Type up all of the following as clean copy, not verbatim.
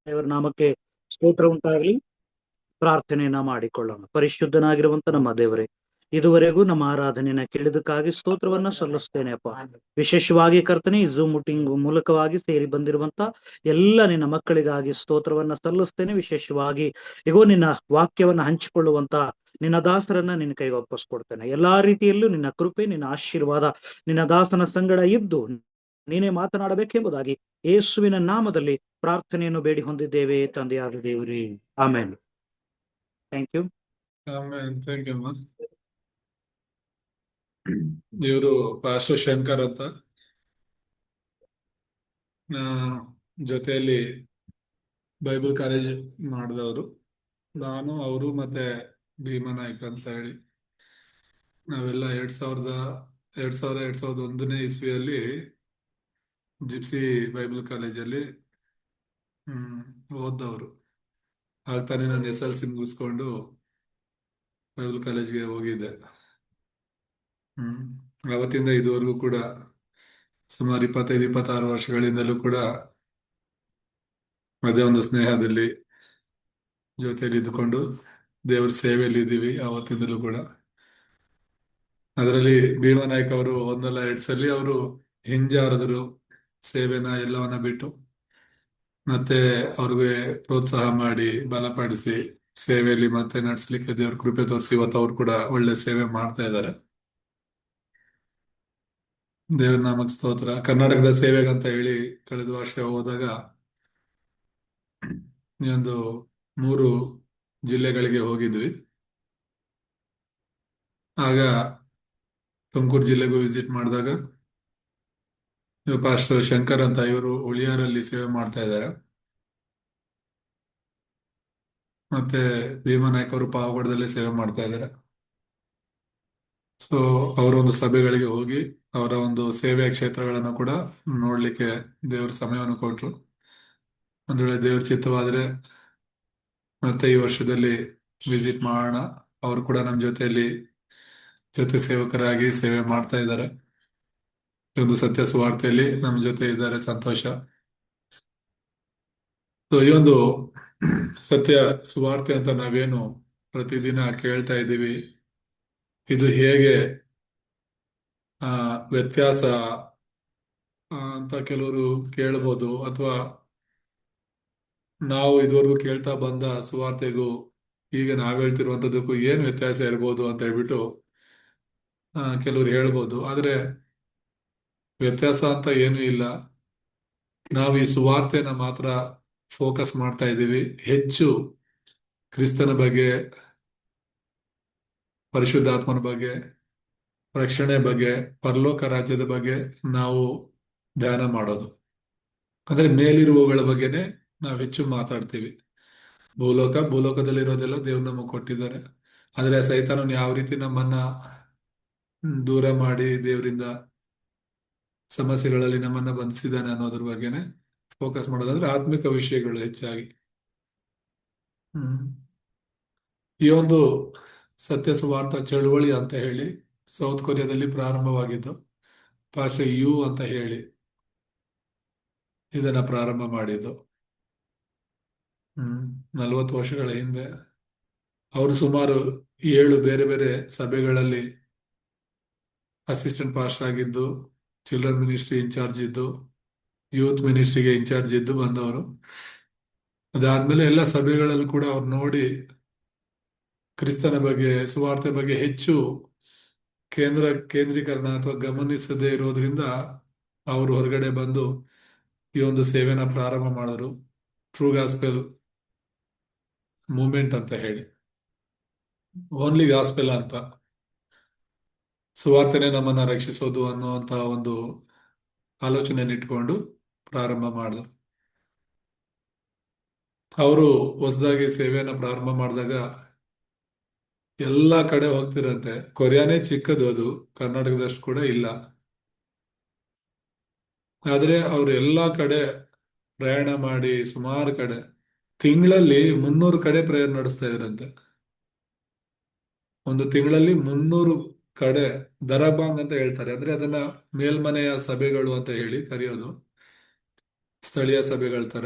ದೇವರ ನಾಮಕ್ಕೆ ಸ್ತೋತ್ರ ಉಂಟಾಗಲಿ. ಪ್ರಾರ್ಥನೆಯನ್ನ ಮಾಡಿಕೊಳ್ಳೋಣ. ಪರಿಶುದ್ಧನಾಗಿರುವಂತ ನಮ್ಮ ದೇವರೇ, ಇದುವರೆಗೂ ನಮ್ಮ ಆರಾಧನೆಯನ್ನ ಕೇಳಿದಕ್ಕಾಗಿ ಸ್ತೋತ್ರವನ್ನ ಸಲ್ಲಿಸ್ತೇನೆ ಅಪ್ಪ. ವಿಶೇಷವಾಗಿ ಕರ್ತನೆ, ಈ ಝೂಮ್ ಮೀಟಿಂಗ್ ಮೂಲಕವಾಗಿ ಸೇರಿ ಬಂದಿರುವಂತ ಎಲ್ಲ ನಿನ್ನ ಮಕ್ಕಳಿಗಾಗಿ ಸ್ತೋತ್ರವನ್ನ ಸಲ್ಲಿಸ್ತೇನೆ. ವಿಶೇಷವಾಗಿ ಇಗೋ ನಿನ್ನ ವಾಕ್ಯವನ್ನ ಹಂಚಿಕೊಳ್ಳುವಂತ ನಿನ್ನ ದಾಸರನ್ನ ನಿನ್ನ ಕೈಗೆ ಒಪ್ಪಿಸ್ಕೊಡ್ತೇನೆ. ಎಲ್ಲಾ ರೀತಿಯಲ್ಲೂ ನಿನ್ನ ಕೃಪೆ, ನಿನ್ನ ಆಶೀರ್ವಾದ ನಿನ್ನ ದಾಸನ ಸಂಗಡ ಇದ್ದು ನೀನೇ ಮಾತನಾಡಬೇಕೆಂಬುದಾಗಿ ಯೇಸುವಿನ ನಾಮದಲ್ಲಿ ಪ್ರಾರ್ಥನೆಯನ್ನು ಬೇಡಿ ಹೊಂದಿದ್ದೇವೆ ತಂದೆಯಾದ ದೇವರೇ, ಆಮೇಲೆ. Thank you. ಆಮೇಲೆ ಥ್ಯಾಂಕ್ ಯು ಅಮ್ಮ. ಇವರು ಪಾಸ್ಟರ್ ಶಂಕರ್ ಅಂತ, ಜೊತೆಯಲ್ಲಿ ಬೈಬಲ್ ಕಾಲೇಜ್ ಮಾಡಿದವರು. ನಾನು, ಅವರು ಮತ್ತೆ ಭೀಮನಾಯ್ಕ ಅಂತ ಹೇಳಿ ನಾವೆಲ್ಲ 2001ನೇ ಇಸ್ವಿಯಲ್ಲಿ ಜಿಪ್ಸಿ ಬೈಬಲ್ ಕಾಲೇಜಲ್ಲಿ ಓದ್ದವರು. ಆಗ್ತಾನೆ ನಾನು SLC ಮುಗಿಸ್ಕೊಂಡು ಬೈಬಲ್ ಕಾಲೇಜ್ಗೆ ಹೋಗಿದ್ದೆ. ಅವತ್ತಿಂದ ಇದುವರೆಗೂ ಕೂಡ ಸುಮಾರು 25-26 ವರ್ಷಗಳಿಂದಲೂ ಕೂಡ ಅದೇ ಒಂದು ಸ್ನೇಹದಲ್ಲಿ ಜೊತೆಯಲ್ಲಿ ಇದ್ದುಕೊಂಡು ದೇವರ ಸೇವೆಯಲ್ಲಿ ಇದ್ದೀವಿ ಅವತ್ತಿಂದಲೂ ಕೂಡ. ಅದರಲ್ಲಿ ಭೀಮನಾಯ್ಕ ಅವರು ಒಂದಲ್ಲ ಎರಡು ಸಲ ಅವರು ಹಿಂಜಾರದರು, ಸೇವೆನ ಎಲ್ಲವನ್ನ ಬಿಟ್ಟು. ಮತ್ತೆ ಅವ್ರಿಗೆ ಪ್ರೋತ್ಸಾಹ ಮಾಡಿ ಬಲಪಡಿಸಿ ಸೇವೆಯಲ್ಲಿ ಮತ್ತೆ ನಡೆಸ್ಲಿಕ್ಕೆ ದೇವ್ರ ಕೃಪೆ ತೋರಿಸಿ ಇವತ್ತು ಅವ್ರು ಕೂಡ ಒಳ್ಳೆ ಸೇವೆ ಮಾಡ್ತಾ ಇದ್ದಾರೆ. ದೇವ್ರ ನಾಮಕ್ ಸ್ತೋತ್ರ. ಕರ್ನಾಟಕದ ಸೇವೆಗಂತ ಹೇಳಿ ಕಳೆದ ವರ್ಷ ಹೋದಾಗ ಈ ಒಂದು 3 ಜಿಲ್ಲೆಗಳಿಗೆ ಹೋಗಿದ್ವಿ. ಆಗ ತುಮಕೂರು ಜಿಲ್ಲೆಗೂ ವಿಸಿಟ್ ಮಾಡಿದಾಗ ಪಾಸ್ಟರ್ ಶಂಕರ್ ಅಂತ ಇವರು ಉಳಿಯಾರಲ್ಲಿ ಸೇವೆ ಮಾಡ್ತಾ ಇದ್ದಾರೆ. ಮತ್ತೆ ಭೀಮನಾಯ್ಕ ಅವರು ಪಾವಗಡದಲ್ಲೇ ಸೇವೆ ಮಾಡ್ತಾ ಇದ್ದಾರೆ. ಸೊ ಅವರ ಒಂದು ಸಭೆಗಳಿಗೆ ಹೋಗಿ ಅವರ ಒಂದು ಸೇವೆಯ ಕ್ಷೇತ್ರಗಳನ್ನು ಕೂಡ ನೋಡ್ಲಿಕ್ಕೆ ದೇವ್ರ ಸಮಯವನ್ನು ಕೊಟ್ರು. ಒಂದ್ ವೇಳೆ ದೇವ್ರ ಚಿತ್ತವಾದ್ರೆ ಮತ್ತೆ ಈ ವರ್ಷದಲ್ಲಿ ವಿಸಿಟ್ ಮಾಡೋಣ. ಅವರು ಕೂಡ ನಮ್ಮ ಜೊತೆಯಲ್ಲಿ ಜೊತೆ ಸೇವಕರಾಗಿ ಸೇವೆ ಮಾಡ್ತಾ ಇದ್ದಾರೆ. ಈ ಒಂದು ಸತ್ಯ ಸುವಾರ್ತೆಯಲ್ಲಿ ನಮ್ಮ ಜೊತೆ ಇದ್ದಾರೆ, ಸಂತೋಷ. ಸೊ ಈ ಒಂದು ಸತ್ಯ ಸುವಾರ್ತೆ ಅಂತ ನಾವೇನು ಪ್ರತಿದಿನ ಕೇಳ್ತಾ ಇದ್ದೀವಿ, ಇದು ಹೇಗೆ ವ್ಯತ್ಯಾಸ ಅಂತ ಕೆಲವರು ಕೇಳ್ಬೋದು, ಅಥವಾ ನಾವು ಇದುವರೆಗೂ ಕೇಳ್ತಾ ಬಂದ ಸುವಾರ್ತೆಗೂ ಈಗ ನಾವ್ ಹೇಳ್ತಿರುವಂತದ್ದಕ್ಕೂ ಏನು ವ್ಯತ್ಯಾಸ ಇರ್ಬೋದು ಅಂತ ಹೇಳ್ಬಿಟ್ಟು ಕೆಲವರು ಹೇಳ್ಬೋದು. ಆದ್ರೆ ವ್ಯತ್ಯಾಸ ಅಂತ ಏನೂ ಇಲ್ಲ. ನಾವು ಈ ಸುವಾರ್ತೆನ ಮಾತ್ರ ಫೋಕಸ್ ಮಾಡ್ತಾ ಇದ್ದೀವಿ. ಹೆಚ್ಚು ಕ್ರಿಸ್ತನ ಬಗ್ಗೆ, ಪರಿಶುದ್ಧಾತ್ಮನ ಬಗ್ಗೆ, ರಕ್ಷಣೆ ಬಗ್ಗೆ, ಪರಲೋಕ ರಾಜ್ಯದ ಬಗ್ಗೆ ನಾವು ಧ್ಯಾನ ಮಾಡೋದು. ಅಂದ್ರೆ ಮೇಲಿರುವವುಗಳ ಬಗ್ಗೆನೆ ನಾವು ಹೆಚ್ಚು ಮಾತಾಡ್ತೀವಿ. ಭೂಲೋಕದಲ್ಲಿರೋದೆಲ್ಲ ದೇವ್ರು ನಮಗೆ ಕೊಟ್ಟಿದ್ದಾರೆ. ಆದ್ರೆ ಸೈತಾನನು ಯಾವ ರೀತಿ ನಮ್ಮನ್ನ ದೂರ ಮಾಡಿ ದೇವರಿಂದ ಸಮಸ್ಯೆಗಳಲ್ಲಿ ನಮ್ಮನ್ನ ಬಂಧಿಸಿದ್ದಾನೆ ಅನ್ನೋದ್ರ ಬಗ್ಗೆನೆ ಫೋಕಸ್ ಮಾಡೋದಂದ್ರೆ ಆತ್ಮಿಕ ವಿಷಯಗಳು ಹೆಚ್ಚಾಗಿ. ಈ ಒಂದು ಸತ್ಯ ಸುವಾರ್ಥ ಚಳುವಳಿ ಅಂತ ಹೇಳಿ ಸೌತ್ ಕೊರಿಯಾದಲ್ಲಿ ಪ್ರಾರಂಭವಾಗಿದ್ದು ಪಾಸ್ಟರ್ ಯು ಅಂತ ಹೇಳಿ ಇದನ್ನ ಪ್ರಾರಂಭ ಮಾಡಿದ್ದು 40 ವರ್ಷಗಳ ಹಿಂದೆ. ಅವರು ಸುಮಾರು 7 ಬೇರೆ ಬೇರೆ ಸಭೆಗಳಲ್ಲಿ ಅಸಿಸ್ಟೆಂಟ್ ಪಾಸ್ಟರ್ ಆಗಿದ್ದು, ಚಿಲ್ಡ್ರನ್ ಮಿನಿಸ್ಟ್ರಿ ಇನ್ಚಾರ್ಜ್ ಇದ್ದು, ಯೂತ್ ಮಿನಿಸ್ಟ್ರಿಗೆ ಇನ್ಚಾರ್ಜ್ ಇದ್ದು ಬಂದವರು. ಅದಾದ್ಮೇಲೆ ಎಲ್ಲ ಸಭೆಗಳಲ್ಲಿ ಕೂಡ ಅವ್ರು ನೋಡಿ ಕ್ರಿಸ್ತನ ಬಗ್ಗೆ, ಸುವಾರ್ತೆ ಬಗ್ಗೆ ಹೆಚ್ಚು ಕೇಂದ್ರೀಕರಣ ಅಥವಾ ಗಮನಿಸದೇ ಇರೋದ್ರಿಂದ ಅವರು ಹೊರಗಡೆ ಬಂದು ಈ ಒಂದು ಸೇವೆನ ಪ್ರಾರಂಭ ಮಾಡಿದ್ರು. ಟ್ರೂ ಗಾಸ್ಪೆಲ್ ಮೂವ್ಮೆಂಟ್ ಅಂತ ಹೇಳಿ, ಓನ್ಲಿ ಗಾಸ್ಪೆಲ್ ಅಂತ, ಸುವಾರ್ತೆನೆ ನಮ್ಮನ್ನ ರಕ್ಷಿಸೋದು ಅನ್ನುವಂತ ಒಂದು ಆಲೋಚನೆಯನ್ನು ಇಟ್ಕೊಂಡು ಪ್ರಾರಂಭ ಮಾಡಿದ್ರು. ಅವರು ಹೊಸದಾಗಿ ಸೇವೆಯನ್ನ ಪ್ರಾರಂಭ ಮಾಡಿದಾಗ ಎಲ್ಲಾ ಕಡೆ ಹೋಗ್ತಿರಂತೆ. ಕೊರಿಯಾನೇ ಚಿಕ್ಕದು, ಅದು ಕರ್ನಾಟಕದಷ್ಟು ಕೂಡ ಇಲ್ಲ. ಆದ್ರೆ ಅವ್ರು ಎಲ್ಲಾ ಕಡೆ ಪ್ರಯಾಣ ಮಾಡಿ ಸುಮಾರು ಕಡೆ, ತಿಂಗಳಲ್ಲಿ 300 ಕಡೆ ಪ್ರೇಯರ್ ನಡೆಸ್ತಾ ಇದ್ರಂತೆ. ಒಂದು ತಿಂಗಳಲ್ಲಿ 300 ಕಡೆ ದರಬಾಂಗ್ ಅಂತ ಹೇಳ್ತಾರೆ. ಅಂದ್ರೆ ಅದನ್ನ ಮೇಲ್ಮನೆಯ ಸಭೆಗಳು ಅಂತ ಹೇಳಿ ಕರೆಯೋದು. ಸ್ಥಳೀಯ ಸಭೆಗಳ ತರ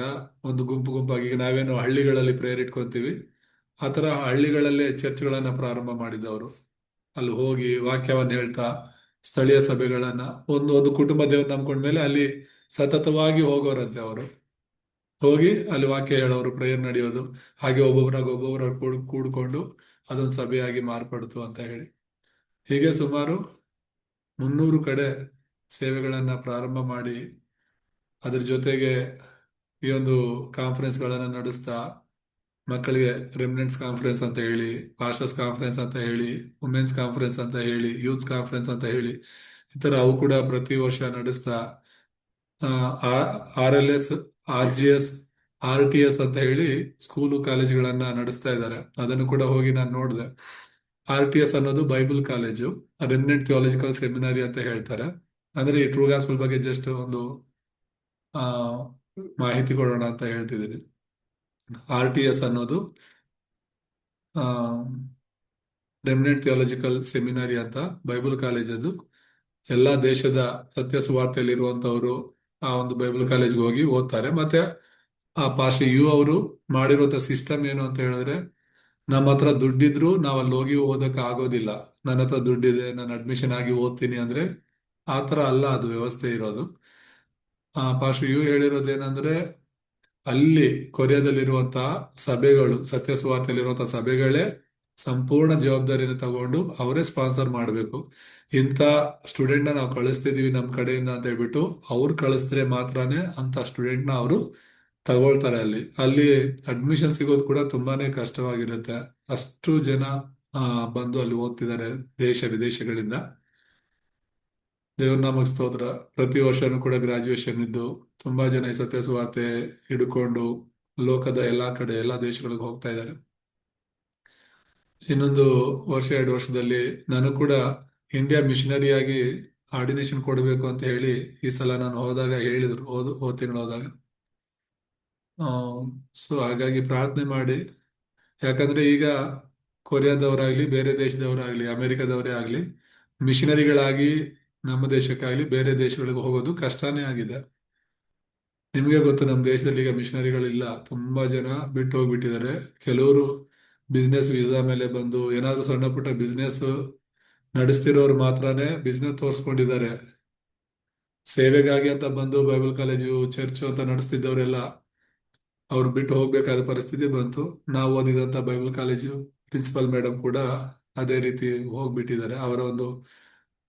ಒಂದು ಗುಂಪು ಗುಂಪಾಗಿ, ಈಗ ನಾವೇನು ಹಳ್ಳಿಗಳಲ್ಲಿ ಪ್ರೇಯರ್ ಇಟ್ಕೊಂತೀವಿ, ಆ ತರ ಹಳ್ಳಿಗಳಲ್ಲೇ ಚರ್ಚ್ಗಳನ್ನ ಪ್ರಾರಂಭ ಮಾಡಿದವರು. ಅಲ್ಲಿ ಹೋಗಿ ವಾಕ್ಯವನ್ನ ಹೇಳ್ತಾ ಸ್ಥಳೀಯ ಸಭೆಗಳನ್ನ ಒಂದು ಒಂದು ಕುಟುಂಬ ದೇವ್ರು ನಂಬ್ಕೊಂಡ್ಮೇಲೆ ಅಲ್ಲಿ ಸತತವಾಗಿ ಹೋಗೋರಂತೆ ಅವರು. ಹೋಗಿ ಅಲ್ಲಿ ವಾಕ್ಯ ಹೇಳೋರು, ಪ್ರೇಯರ್ ನಡೆಯೋದು, ಹಾಗೆ ಒಬ್ಬೊಬ್ಬರಾಗ ಕೂಡ್ಕೊಂಡು ಅದೊಂದು ಸಭೆಯಾಗಿ ಮಾರ್ಪಡ್ತು ಅಂತ ಹೇಳಿ. ಹೀಗೆ ಸುಮಾರು 300 ಕಡೆ ಸೇವೆಗಳನ್ನ ಪ್ರಾರಂಭ ಮಾಡಿ ಅದ್ರ ಜೊತೆಗೆ ಈ ಒಂದು ಕಾನ್ಫರೆನ್ಸ್ಗಳನ್ನ ನಡೆಸ್ತಾ ಮಕ್ಕಳಿಗೆ ರೆಮಿನೆಂಟ್ಸ್ ಕಾನ್ಫರೆನ್ಸ್ ಅಂತ ಹೇಳಿ, ಪಾಸ್ಟರ್ಸ್ ಕಾನ್ಫರೆನ್ಸ್ ಅಂತ ಹೇಳಿ, ವುಮೆನ್ಸ್ ಕಾನ್ಫರೆನ್ಸ್ ಅಂತ ಹೇಳಿ, ಯೂತ್ ಕಾನ್ಫರೆನ್ಸ್ ಅಂತ ಹೇಳಿ, ಈ ತರ ಅವು ಕೂಡ ಪ್ರತಿ ವರ್ಷ ನಡೆಸ್ತಾ RLS, RGS, RTS ಅಂತ ಹೇಳಿ ಸ್ಕೂಲು ಕಾಲೇಜುಗಳನ್ನ ನಡೆಸ್ತಾ ಇದ್ದಾರೆ. ಅದನ್ನು ಕೂಡ ಹೋಗಿ ನಾನು ನೋಡಿದೆ. RTS ಅನ್ನೋದು ಬೈಬಲ್ ಕಾಲೇಜು, ರೆಮಿನೆಂಟ್ ಥಿಯಾಲಜಿಕಲ್ ಸೆಮಿನಾರಿ ಅಂತ ಹೇಳ್ತಾರೆ. ಅಂದ್ರೆ ಈ ಟ್ರೂ ಗಾಸ್ಪಲ್ ಬಗ್ಗೆ ಜಸ್ಟ್ ಒಂದು ಆ ಮಾಹಿತಿ ಕೊಡೋಣ ಅಂತ ಹೇಳ್ತಿದ್ದೀನಿ. RTS ಅನ್ನೋದು ರೆಮಿನೆಂಟ್ ಥಿಯಾಲಜಿಕಲ್ ಸೆಮಿನಾರಿ ಅಂತ ಬೈಬಲ್ ಕಾಲೇಜ್. ಅದು ಎಲ್ಲಾ ದೇಶದ ಸತ್ಯ ಸುವಾರ್ತೆಯಲ್ಲಿರುವಂತವರು ಆ ಒಂದು ಬೈಬಲ್ ಕಾಲೇಜ್ಗೆ ಹೋಗಿ ಓದ್ತಾರೆ. ಮತ್ತೆ ಆ ಪಾಸ್ಟರ್ ಯು ಅವರು ಮಾಡಿರುವಂತ ಸಿಸ್ಟಮ್ ಏನು ಅಂತ ಹೇಳಿದ್ರೆ, ನಮ್ಮ ಹತ್ರ ದುಡ್ಡಿದ್ರು ನಾವು ಅಲ್ಲಿ ಹೋಗಿ ಓದಕ್ಕೆ ಆಗೋದಿಲ್ಲ. ನನ್ನ ಹತ್ರ ದುಡ್ಡಿದೆ, ನಾನು ಅಡ್ಮಿಷನ್ ಆಗಿ ಓದ್ತೀನಿ ಅಂದ್ರೆ ಆ ತರ ಅಲ್ಲ ಅದು ವ್ಯವಸ್ಥೆ ಇರೋದು. ಪಾಸ್ಟರ್ ಯು ಹೇಳಿರೋದೇನಂದ್ರೆ, ಅಲ್ಲಿ ಕೊರಿಯಾದಲ್ಲಿರುವಂತಹ ಸಭೆಗಳು, ಸತ್ಯ ಸುವಾರ್ತೆಯಲ್ಲಿರುವಂತಹ ಸಭೆಗಳೇ ಸಂಪೂರ್ಣ ಜವಾಬ್ದಾರಿಯನ್ನು ತಗೊಂಡು ಅವರೇ ಸ್ಪಾನ್ಸರ್ ಮಾಡಬೇಕು. ಇಂಥ ಸ್ಟೂಡೆಂಟ್ ನ ನಾವು ಕಳಿಸ್ತಿದೀವಿ ನಮ್ಮ ಕಡೆಯಿಂದ ಅಂತ ಹೇಳ್ಬಿಟ್ಟು ಅವ್ರು ಕಳಿಸಿದ್ರೆ ಮಾತ್ರನೇ ಅಂತ ಸ್ಟೂಡೆಂಟ್ ನ ಅವರು ತಗೊಳ್ತಾರೆ. ಅಲ್ಲಿ ಅಲ್ಲಿ ಅಡ್ಮಿಷನ್ ಸಿಗೋದು ಕೂಡ ತುಂಬಾನೇ ಕಷ್ಟವಾಗಿರುತ್ತೆ. ಅಷ್ಟು ಜನ ಬಂದು ಅಲ್ಲಿ ಓದ್ತಿದ್ದಾರೆ ದೇಶ ವಿದೇಶಗಳಿಂದ. ದೇವ್ರ ನಾಮಕ್ಕೆ ಸ್ತೋತ್ರ. ಪ್ರತಿ ವರ್ಷನೂ ಕೂಡ ಗ್ರಾಜುಯೇಷನ್ ಇದ್ದು ತುಂಬಾ ಜನ ಈ ಸತ್ಯ ಸುವಾರ್ತೆ ಹಿಡ್ಕೊಂಡು ಲೋಕದ ಎಲ್ಲಾ ಕಡೆ ಎಲ್ಲಾ ದೇಶಗಳಿಗೆ ಹೋಗ್ತಾ ಇದ್ದಾರೆ. ಇನ್ನೊಂದು ವರ್ಷ 2 ವರ್ಷದಲ್ಲಿ ನಾನು ಕೂಡ ಇಂಡಿಯಾ ಮಿಷನರಿಯಾಗಿ ಆರ್ಡಿನೇಷನ್ ಕೊಡಬೇಕು ಅಂತ ಹೇಳಿ ಈ ಸಲ ನಾನು ಹೋದಾಗ ಹೇಳಿದ್ರು, ಹೋದ ತಿಂಗಳು ಹೋದಾಗ. ಸೊ ಹಾಗಾಗಿ ಪ್ರಾರ್ಥನೆ ಮಾಡಿ, ಯಾಕಂದ್ರೆ ಈಗ ಕೊರಿಯಾದವರಾಗ್ಲಿ, ಬೇರೆ ದೇಶದವರಾಗ್ಲಿ, ಅಮೆರಿಕದವರೇ ಆಗ್ಲಿ, ಮಿಷನರಿಗಳಾಗಿ ನಮ್ಮ ದೇಶಕ್ಕಾಗ್ಲಿ ಬೇರೆ ದೇಶಗಳಿಗೆ ಹೋಗೋದು ಕಷ್ಟನೇ ಆಗಿದೆ. ನಿಮಗೆ ಗೊತ್ತು, ನಮ್ಮ ದೇಶದಲ್ಲಿ ಈಗ ಮಿಷನರಿಗಳಿಲ್ಲ. ತುಂಬಾ ಜನ ಬಿಟ್ಟು ಹೋಗ್ಬಿಟ್ಟಿದ್ದಾರೆ. ಕೆಲವರು ಬಿಸ್ನೆಸ್ ವೀಸಾ ಮೇಲೆ ಬಂದು ಏನಾದ್ರು ಸಣ್ಣ ಪುಟ್ಟ ಬಿಸ್ನೆಸ್ ನಡೆಸ್ತಿರೋರು ಮಾತ್ರನೇ ಬಿಸ್ನೆಸ್ ತೋರಿಸ್ಕೊಂಡಿದ್ದಾರೆ. ಸೇವೆಗಾಗಿ ಅಂತ ಬಂದು ಬೈಬಲ್ ಕಾಲೇಜು, ಚರ್ಚು ಅಂತ ನಡೆಸ್ತಿದ್ದವರೆಲ್ಲ ಅವ್ರು ಬಿಟ್ಟು ಹೋಗ್ಬೇಕಾದ ಪರಿಸ್ಥಿತಿ ಬಂತು. ನಾವು ಓದಿದಂತ ಬೈಬಲ್ ಕಾಲೇಜು ಪ್ರಿನ್ಸಿಪಲ್ ಮೇಡಮ್ ಕೂಡ ಅದೇ ರೀತಿ ಹೋಗ್ಬಿಟ್ಟಿದ್ದಾರೆ. ಅವರ ಒಂದು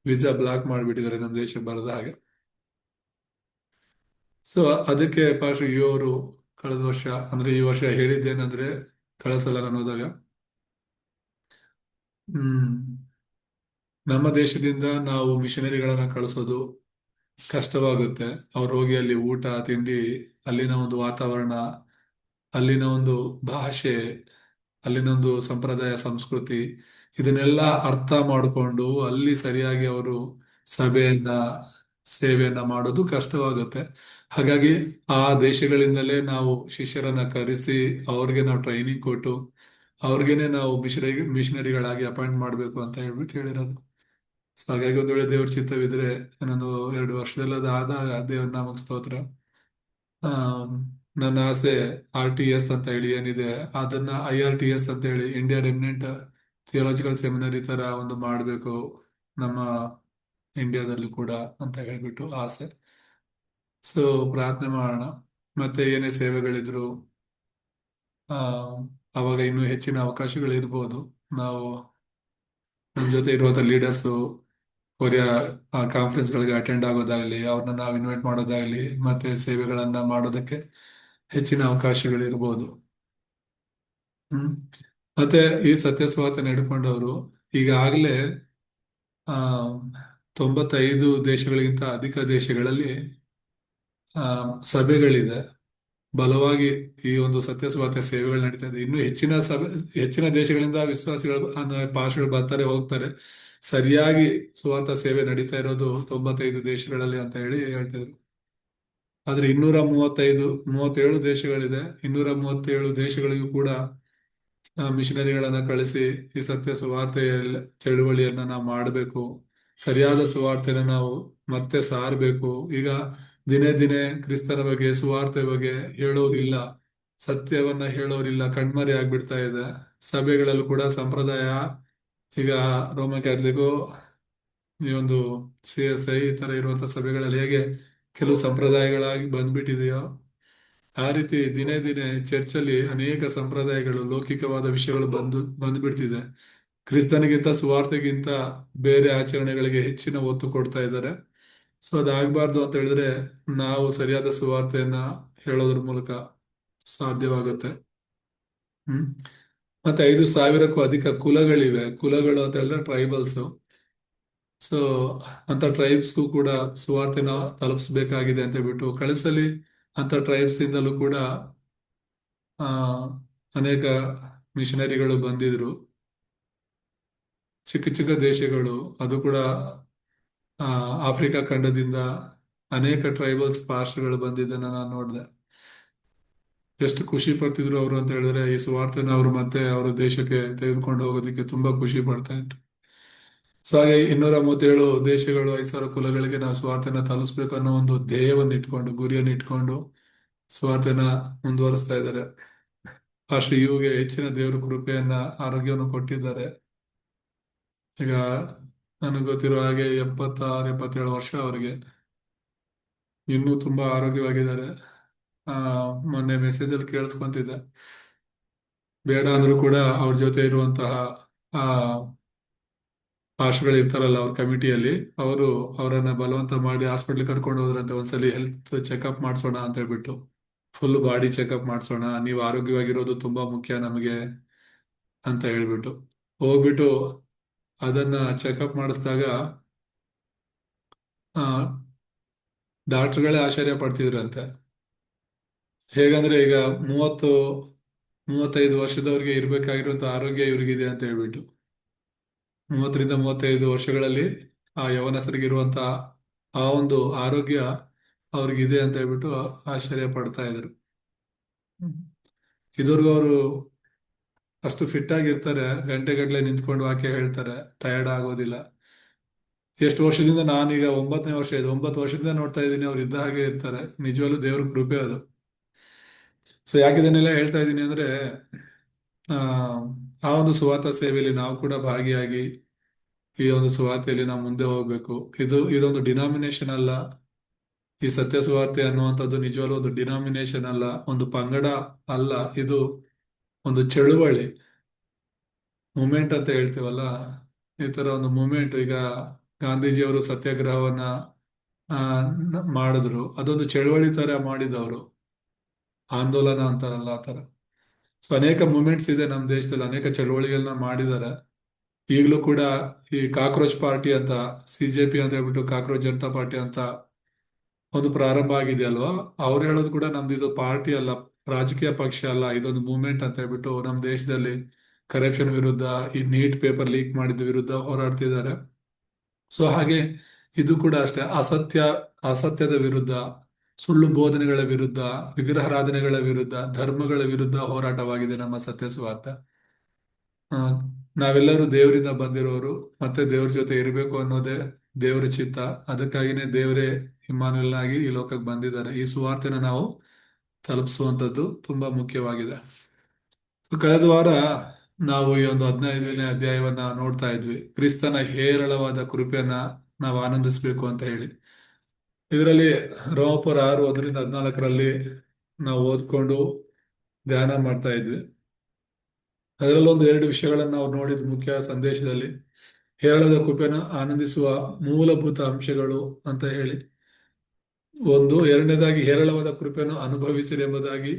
ವೀಸಾ ಬ್ಲಾಕ್ ಮಾಡಿಬಿಟ್ಟಿದ್ದಾರೆ ನಮ್ಮ ದೇಶಕ್ಕೆ ಬರದ ಹಾಗೆ. ಸೊ ಅದಕ್ಕೆ ಪಾಸ್ಟರ್ ಯು ಅವರು ಕಳೆದ ವರ್ಷ, ಅಂದ್ರೆ ಈ ವರ್ಷ ಹೇಳಿದ್ದೇನಂದ್ರೆ, ಕಳಿಸಲ್ಲ ನಾನು ಹೋದಾಗ, ನಮ್ಮ ದೇಶದಿಂದ ನಾವು ಮಿಷನರಿಗಳನ್ನ ಕಳಿಸೋದು ಕಷ್ಟವಾಗುತ್ತೆ. ಅವ್ರು ಹೋಗಿ ಅಲ್ಲಿ ಊಟ ತಿಂಡಿ, ಅಲ್ಲಿನ ಒಂದು ವಾತಾವರಣ, ಅಲ್ಲಿನ ಒಂದು ಭಾಷೆ, ಅಲ್ಲಿನ ಒಂದು ಸಂಪ್ರದಾಯ ಸಂಸ್ಕೃತಿ, ಇದನ್ನೆಲ್ಲ ಅರ್ಥ ಮಾಡಿಕೊಂಡು ಅಲ್ಲಿ ಸರಿಯಾಗಿ ಅವರು ಸಭೆಯನ್ನ ಸೇವೆಯನ್ನ ಮಾಡೋದು ಕಷ್ಟವಾಗುತ್ತೆ. ಹಾಗಾಗಿ ಆ ದೇಶಗಳಿಂದಲೇ ನಾವು ಶಿಷ್ಯರನ್ನ ಕರೆಸಿ ಅವ್ರಿಗೆ ನಾವು ಟ್ರೈನಿಂಗ್ ಕೊಟ್ಟು ಅವ್ರಿಗೇನೆ ನಾವು ಮಿಷನರಿಗಳಾಗಿ ಅಪಾಯಿಂಟ್ ಮಾಡಬೇಕು ಅಂತ ಹೇಳ್ಬಿಟ್ಟು ಹೇಳಿರೋದು. ಸೊ ಹಾಗಾಗಿ ಒಂದ್ ವೇಳೆ ದೇವ್ರ ಚಿತ್ತವಿದ್ರೆ ಇನ್ನೊಂದು 2 ವರ್ಷದಲ್ಲಿ ಅದು ಆದಾಗ, ದೇವ್ರ ನಾಮಕ್ಕೆ ಸ್ತೋತ್ರ, ಆ ನನ್ನ ಆಸೆ RTS ಅಂತ ಹೇಳಿ ಏನಿದೆ ಅದನ್ನ IRTS ಅಂತ ಹೇಳಿ, ಇಂಡಿಯಾ ರೆಮಿನೆಂಟ್ ಥಿಯಾಲಜಿಕಲ್ ಸೆಮಿನರಿ ತರ ಒಂದು ಮಾಡಬೇಕು ನಮ್ಮ ಇಂಡಿಯಾದಲ್ಲಿ ಕೂಡ ಅಂತ ಹೇಳ್ಬಿಟ್ಟು ಆಸೆ. ಸೊ ಪ್ರಾರ್ಥನೆ ಮಾಡೋಣ. ಮತ್ತೆ ಏನೇ ಸೇವೆಗಳಿದ್ರು ಆ ಅವಾಗ ಇನ್ನೂ ಹೆಚ್ಚಿನ ಅವಕಾಶಗಳಿರ್ಬೋದು. ನಾವು ನಮ್ಮ ಜೊತೆ ಇರುವಂತ ಲೀಡರ್ಸು ಕೊರಿಯಾ ಕಾನ್ಫರೆನ್ಸ್ಗಳಿಗೆ ಅಟೆಂಡ್ ಆಗೋದಾಗ್ಲಿ, ಅವ್ರನ್ನ ನಾವು ಇನ್ವೈಟ್ ಮಾಡೋದಾಗ್ಲಿ, ಮತ್ತೆ ಸೇವೆಗಳನ್ನ ಮಾಡೋದಕ್ಕೆ ಹೆಚ್ಚಿನ ಅವಕಾಶಗಳಿರ್ಬೋದು. ಮತ್ತೆ ಈ ಸತ್ಯ ಸುವಾರ್ತೆ ನಡ್ಕೊಂಡವರು ಈಗಾಗಲೇ ಆ 95 ದೇಶಗಳಿಗಿಂತ ಅಧಿಕ ದೇಶಗಳಲ್ಲಿ ಸಭೆಗಳಿದೆ. ಬಲವಾಗಿ ಈ ಒಂದು ಸತ್ಯ ಸುವಾರ್ತೆ ಸೇವೆಗಳು ನಡೀತಾ ಇದೆ. ಇನ್ನು ಹೆಚ್ಚಿನ ದೇಶಗಳಿಂದ ವಿಶ್ವಾಸಿಗಳು ಪಾಸ್ಟರ್ಗಳು ಬರ್ತಾರೆ ಹೋಗ್ತಾರೆ. ಸರಿಯಾಗಿ ಸುವಾರ್ಥ ಸೇವೆ ನಡೀತಾ ಇರೋದು 95 ದೇಶಗಳಲ್ಲಿ ಅಂತ ಹೇಳಿ ಹೇಳ್ತಿದ್ರು. ಆದ್ರೆ 237 ದೇಶಗಳಿದೆ. 237 ದೇಶಗಳಿಗೂ ಕೂಡ ಮಿಷನರಿಗಳನ್ನ ಕಳಿಸಿ ಈ ಸತ್ಯ ಸುವಾರ್ತೆಯ ಚಳುವಳಿಯನ್ನ ನಾವು ಮಾಡಬೇಕು. ಸರಿಯಾದ ಸುವಾರ್ತೆನ ನಾವು ಮತ್ತೆ ಸಾರಬೇಕು. ಈಗ ದಿನೇ ದಿನೇ ಕ್ರಿಸ್ತನ ಬಗ್ಗೆ ಸುವಾರ್ತೆ ಬಗ್ಗೆ ಹೇಳೋರಿಲ್ಲ, ಸತ್ಯವನ್ನ ಹೇಳೋರಿಲ್ಲ, ಕಣ್ಮರೆ ಆಗ್ಬಿಡ್ತಾ ಇದೆ. ಸಭೆಗಳಲ್ಲೂ ಕೂಡ ಸಂಪ್ರದಾಯ, ಈಗ ರೋಮನ್ ಕ್ಯಾಥಲಿಕ್, ಈ ಒಂದು CSI ಈ ತರ ಇರುವಂತಹ ಸಭೆಗಳಲ್ಲಿ ಹೇಗೆ ಕೆಲವು ಸಂಪ್ರದಾಯಗಳಾಗಿ ಬಂದ್ಬಿಟ್ಟಿದೆಯೋ, ಆ ರೀತಿ ದಿನೇ ದಿನೇ ಚರ್ಚಲ್ಲಿ ಅನೇಕ ಸಂಪ್ರದಾಯಗಳು, ಲೌಕಿಕವಾದ ವಿಷಯಗಳು ಬಂದ್ಬಿಡ್ತಿದೆ. ಕ್ರಿಸ್ತನಿಗಿಂತ ಸುವಾರ್ತೆಗಿಂತ ಬೇರೆ ಆಚರಣೆಗಳಿಗೆ ಹೆಚ್ಚಿನ ಒತ್ತು ಕೊಡ್ತಾ ಇದ್ದಾರೆ. ಸೊ ಅದಾಗಬಾರ್ದು ಅಂತ ಹೇಳಿದ್ರೆ ನಾವು ಸರಿಯಾದ ಸುವಾರ್ತೆಯನ್ನ ಹೇಳೋದ್ರ ಮೂಲಕ ಸಾಧ್ಯವಾಗುತ್ತೆ. ಹ್ಮ್ ಮತ್ತೆ 5,000ಕ್ಕೂ ಅಧಿಕ ಕುಲಗಳಿವೆ. ಕುಲಗಳು ಅಂತ ಹೇಳಿದ್ರೆ ಟ್ರೈಬಲ್ಸ್. ಸೊ ಅಂತ ಟ್ರೈಬ್ಸ್ಗೂ ಕೂಡ ಸುವಾರ್ತೆನ ತಲುಪಿಸ್ಬೇಕಾಗಿದೆ ಅಂತ ಹೇಳ್ಬಿಟ್ಟು ಕಳಿಸಲಿ ಅಂತ ಟ್ರೈಬ್ಸ್ ಇಂದಲೂ ಕೂಡ ಆ ಅನೇಕ ಮಿಷನರಿಗಳು ಬಂದಿದ್ರು. ಚಿಕ್ಕ ಚಿಕ್ಕ ದೇಶಗಳು, ಅದು ಕೂಡ ಆ ಆಫ್ರಿಕಾ ಖಂಡದಿಂದ ಅನೇಕ ಟ್ರೈಬಲ್ಸ್ ಪಾಸ್ಟರ್ಗಳು ಬಂದಿದ್ದನ್ನ ನಾನು ನೋಡಿದೆ. ಎಷ್ಟು ಖುಷಿ ಪಡ್ತಿದ್ರು ಅವರು ಅಂತ ಹೇಳಿದ್ರೆ, ಈ ಸುವಾರ್ತೆನ ಅವರು ಮತ್ತೆ ಅವರ ದೇಶಕ್ಕೆ ತೆಗೆದುಕೊಂಡು ಹೋಗೋದಕ್ಕೆ ತುಂಬಾ ಖುಷಿ ಪಡ್ತಾ ಇದ್ರು. ಸೊ ಹಾಗೆ 237 ದೇಶಗಳು, 5,000 ಕುಲಗಳಿಗೆ ನಾವು ಸುವಾರ್ತೆನ ತಲುಪಿಸ್ಬೇಕು ಅನ್ನೋ ಒಂದು ಧ್ಯೇಯವನ್ನು ಇಟ್ಕೊಂಡು, ಗುರಿಯನ್ನು ಇಟ್ಕೊಂಡು ಸುವಾರ್ತೆನ ಮುಂದುವರಿಸ್ತಾ ಇದ್ದಾರೆ. ಆ ಶ್ರೀಯುಗೆ ಹೆಚ್ಚಿನ ದೇವರ ಕೃಪೆಯನ್ನ, ಆರೋಗ್ಯವನ್ನು ಕೊಟ್ಟಿದ್ದಾರೆ. ಈಗ ನನಗೆ ಗೊತ್ತಿರೋ ಹಾಗೆ 76-77 ವರ್ಷ ಅವರಿಗೆ. ಇನ್ನೂ ತುಂಬಾ ಆರೋಗ್ಯವಾಗಿದ್ದಾರೆ. ಆ ಮೊನ್ನೆ ಮೆಸೇಜ್ ಅಲ್ಲಿ ಕೇಳಿಸ್ಕೊಂತಿದ್ದೆ. ಬೇಡ ಅಂದ್ರೂ ಕೂಡ ಅವ್ರ ಜೊತೆ ಇರುವಂತಹ ಆ ಪಾಸ್ಟರ್ಗಳು ಇರ್ತಾರಲ್ಲ ಅವ್ರ ಕಮಿಟಿಯಲ್ಲಿ, ಅವರು ಅವರನ್ನ ಬಲವಂತ ಮಾಡಿ ಹಾಸ್ಪಿಟ್ಲ್ ಕರ್ಕೊಂಡು ಹೋದ್ರಂತೆ. ಒಂದ್ಸಲಿ ಹೆಲ್ತ್ ಚೆಕಪ್ ಮಾಡಿಸೋಣ ಅಂತ ಹೇಳ್ಬಿಟ್ಟು, ಫುಲ್ ಬಾಡಿ ಚೆಕಪ್ ಮಾಡಿಸೋಣ, ನೀವು ಆರೋಗ್ಯವಾಗಿರೋದು ತುಂಬಾ ಮುಖ್ಯ ನಮಗೆ ಅಂತ ಹೇಳ್ಬಿಟ್ಟು ಹೋಗ್ಬಿಟ್ಟು ಅದನ್ನ ಚೆಕಪ್ ಮಾಡಿಸಿದಾಗ ಆ ಡಾಕ್ಟರ್ಗಳೇ ಆಶ್ಚರ್ಯ ಪಡ್ತಿದ್ರಂತೆ. ಹೇಗಂದ್ರೆ ಈಗ 30-35 ವರ್ಷದವ್ರಿಗೆ ಇರ್ಬೇಕಾಗಿರುವಂತ ಆರೋಗ್ಯ ಇವ್ರಿಗಿದೆ ಅಂತ ಹೇಳ್ಬಿಟ್ಟು, 30-35 ವರ್ಷಗಳಲ್ಲಿ ಆ ಯವನಸ್ಥರಿಗಿರುವಂತ ಆ ಒಂದು ಆರೋಗ್ಯ ಅವ್ರಿಗಿದೆ ಅಂತ ಹೇಳ್ಬಿಟ್ಟು ಆಶ್ಚರ್ಯ ಪಡ್ತಾ ಇದ್ರು. ಇದುವರೆಗೂ ಅವರು ಅಷ್ಟು ಫಿಟ್ ಆಗಿರ್ತಾರೆ, ಗಂಟೆಗಟ್ಟಲೆ ನಿಂತ್ಕೊಂಡು ವಾಕ್ಯ ಹೇಳ್ತಾರೆ, ಟಯರ್ಡ್ ಆಗೋದಿಲ್ಲ. ಎಷ್ಟು ವರ್ಷದಿಂದ, ನಾನೀಗ 9ನೇ ವರ್ಷ ಇದೆ, 9 ವರ್ಷದಿಂದ ನೋಡ್ತಾ ಇದ್ದೀನಿ, ಅವ್ರು ಇದ್ದ ಹಾಗೆ ಇರ್ತಾರೆ. ನಿಜವಾಗ್ಲೂ ದೇವ್ರ ಕೃಪೆ ಅದು. ಸೊ ಯಾಕೆ ಇದನ್ನೆಲ್ಲ ಹೇಳ್ತಾ ಇದ್ದೀನಿ ಅಂದ್ರೆ, ಆ ಆ ಒಂದು ಸುವಾರ್ಥ ಸೇವೆಯಲ್ಲಿ ನಾವು ಕೂಡ ಭಾಗಿಯಾಗಿ ಈ ಒಂದು ಸುವಾರ್ತೆಯಲ್ಲಿ ನಾವು ಮುಂದೆ ಹೋಗ್ಬೇಕು. ಇದೊಂದು ಡಿನಾಮಿನೇಷನ್ ಅಲ್ಲ. ಈ ಸತ್ಯ ಸುವಾರ್ತೆ ಅನ್ನುವಂಥದ್ದು ನಿಜವಾಗ್ಲೂ ಒಂದು ಡಿನಾಮಿನೇಷನ್ ಅಲ್ಲ, ಒಂದು ಪಂಗಡ ಅಲ್ಲ. ಇದು ಒಂದು ಚಳುವಳಿ, ಮೂಮೆಂಟ್ ಅಂತ ಹೇಳ್ತೀವಲ್ಲ, ಈ ತರ ಒಂದು ಮೂಮೆಂಟ್. ಈಗ ಗಾಂಧೀಜಿಯವರು ಸತ್ಯಾಗ್ರಹವನ್ನ ಆ ಮಾಡಿದ್ರು, ಅದೊಂದು ಚಳುವಳಿ ತರ ಮಾಡಿದವರು, ಆಂದೋಲನ ಅಂತಾರಲ್ಲ ಆ ತರ. ಸೊ ಅನೇಕ ಮೂಮೆಂಟ್ಸ್ ಇದೆ ನಮ್ಮ ದೇಶದಲ್ಲಿ, ಅನೇಕ ಚಳುವಳಿಗಳನ್ನ ಮಾಡಿದ್ದಾರೆ. ಈಗಲೂ ಕೂಡ ಈ ಕಾಕ್ರೋಚ್ ಪಾರ್ಟಿ ಅಂತ, CJP ಅಂತ ಹೇಳ್ಬಿಟ್ಟು ಕಾಕ್ರೋಚ್ ಜನತಾ ಪಾರ್ಟಿ ಅಂತ ಒಂದು ಪ್ರಾರಂಭ ಆಗಿದೆ ಅಲ್ವಾ, ಅವ್ರು ಹೇಳೋದು ಕೂಡ ನಮ್ದು ಇದು ಪಾರ್ಟಿ ಅಲ್ಲ, ರಾಜಕೀಯ ಪಕ್ಷ ಅಲ್ಲ, ಇದೊಂದು ಮೂವ್ಮೆಂಟ್ ಅಂತ ಹೇಳ್ಬಿಟ್ಟು ನಮ್ಮ ದೇಶದಲ್ಲಿ ಕರಪ್ಷನ್ ವಿರುದ್ಧ, ಈ ನೀಟ್ ಪೇಪರ್ ಲೀಕ್ ಮಾಡಿದ ವಿರುದ್ಧ ಹೋರಾಡ್ತಿದ್ದಾರೆ. ಸೊ ಹಾಗೆ ಇದು ಕೂಡ ಅಷ್ಟೇ, ಅಸತ್ಯದ ವಿರುದ್ಧ, ಸುಳ್ಳು ಬೋಧನೆಗಳ ವಿರುದ್ಧ, ವಿಗ್ರಹಾರಾಧನೆಗಳ ವಿರುದ್ಧ, ಧರ್ಮಗಳ ವಿರುದ್ಧ ಹೋರಾಟವಾಗಿದೆ ನಮ್ಮ ಸತ್ಯ ಸುವಾರ್ಥ. ಆ, ನಾವೆಲ್ಲರೂ ದೇವರಿಂದ ಬಂದಿರೋರು, ಮತ್ತೆ ದೇವ್ರ ಜೊತೆ ಇರಬೇಕು ಅನ್ನೋದೇ ದೇವರ ಚಿತ್ತ. ಅದಕ್ಕಾಗಿನೇ ದೇವರೇ ಇಮ್ಮಾನುವೇಲನಾಗಿ ಈ ಲೋಕಕ್ಕೆ ಬಂದಿದ್ದಾರೆ. ಈ ಸುವಾರ್ತೆನ ನಾವು ತಲುಪಿಸುವಂತದ್ದು ತುಂಬಾ ಮುಖ್ಯವಾಗಿದೆ. So, ಕಳೆದ ವಾರ ನಾವು ಈ ಒಂದು 15ನೇ ಅಧ್ಯಾಯವನ್ನ ನೋಡ್ತಾ ಇದ್ವಿ. ಕ್ರಿಸ್ತನ ಹೇರಳವಾದ ಕೃಪೆಯನ್ನ ನಾವು ಆನಂದಿಸಬೇಕು ಅಂತ ಹೇಳಿ. ಇದರಲ್ಲಿ ರೋಮಪುರ 6:1-14 ನಾವು ಓದ್ಕೊಂಡು ಧ್ಯಾನ ಮಾಡ್ತಾ ಇದ್ವಿ. ಅದರಲ್ಲೊಂದು 2 ವಿಷಯಗಳನ್ನ ನಾವು ನೋಡಿದ ಮುಖ್ಯ ಸಂದೇಶದಲ್ಲಿ, ಹೇರಳದ ಕೃಪೆಯನ್ನು ಆನಂದಿಸುವ ಮೂಲಭೂತ ಅಂಶಗಳು ಅಂತ ಹೇಳಿ. ಒಂದು, ಎರಡನೇದಾಗಿ ಹೇರಳವಾದ ಕೃಪೆಯನ್ನು ಅನುಭವಿಸಿರಿ ಎಂಬುದಾಗಿ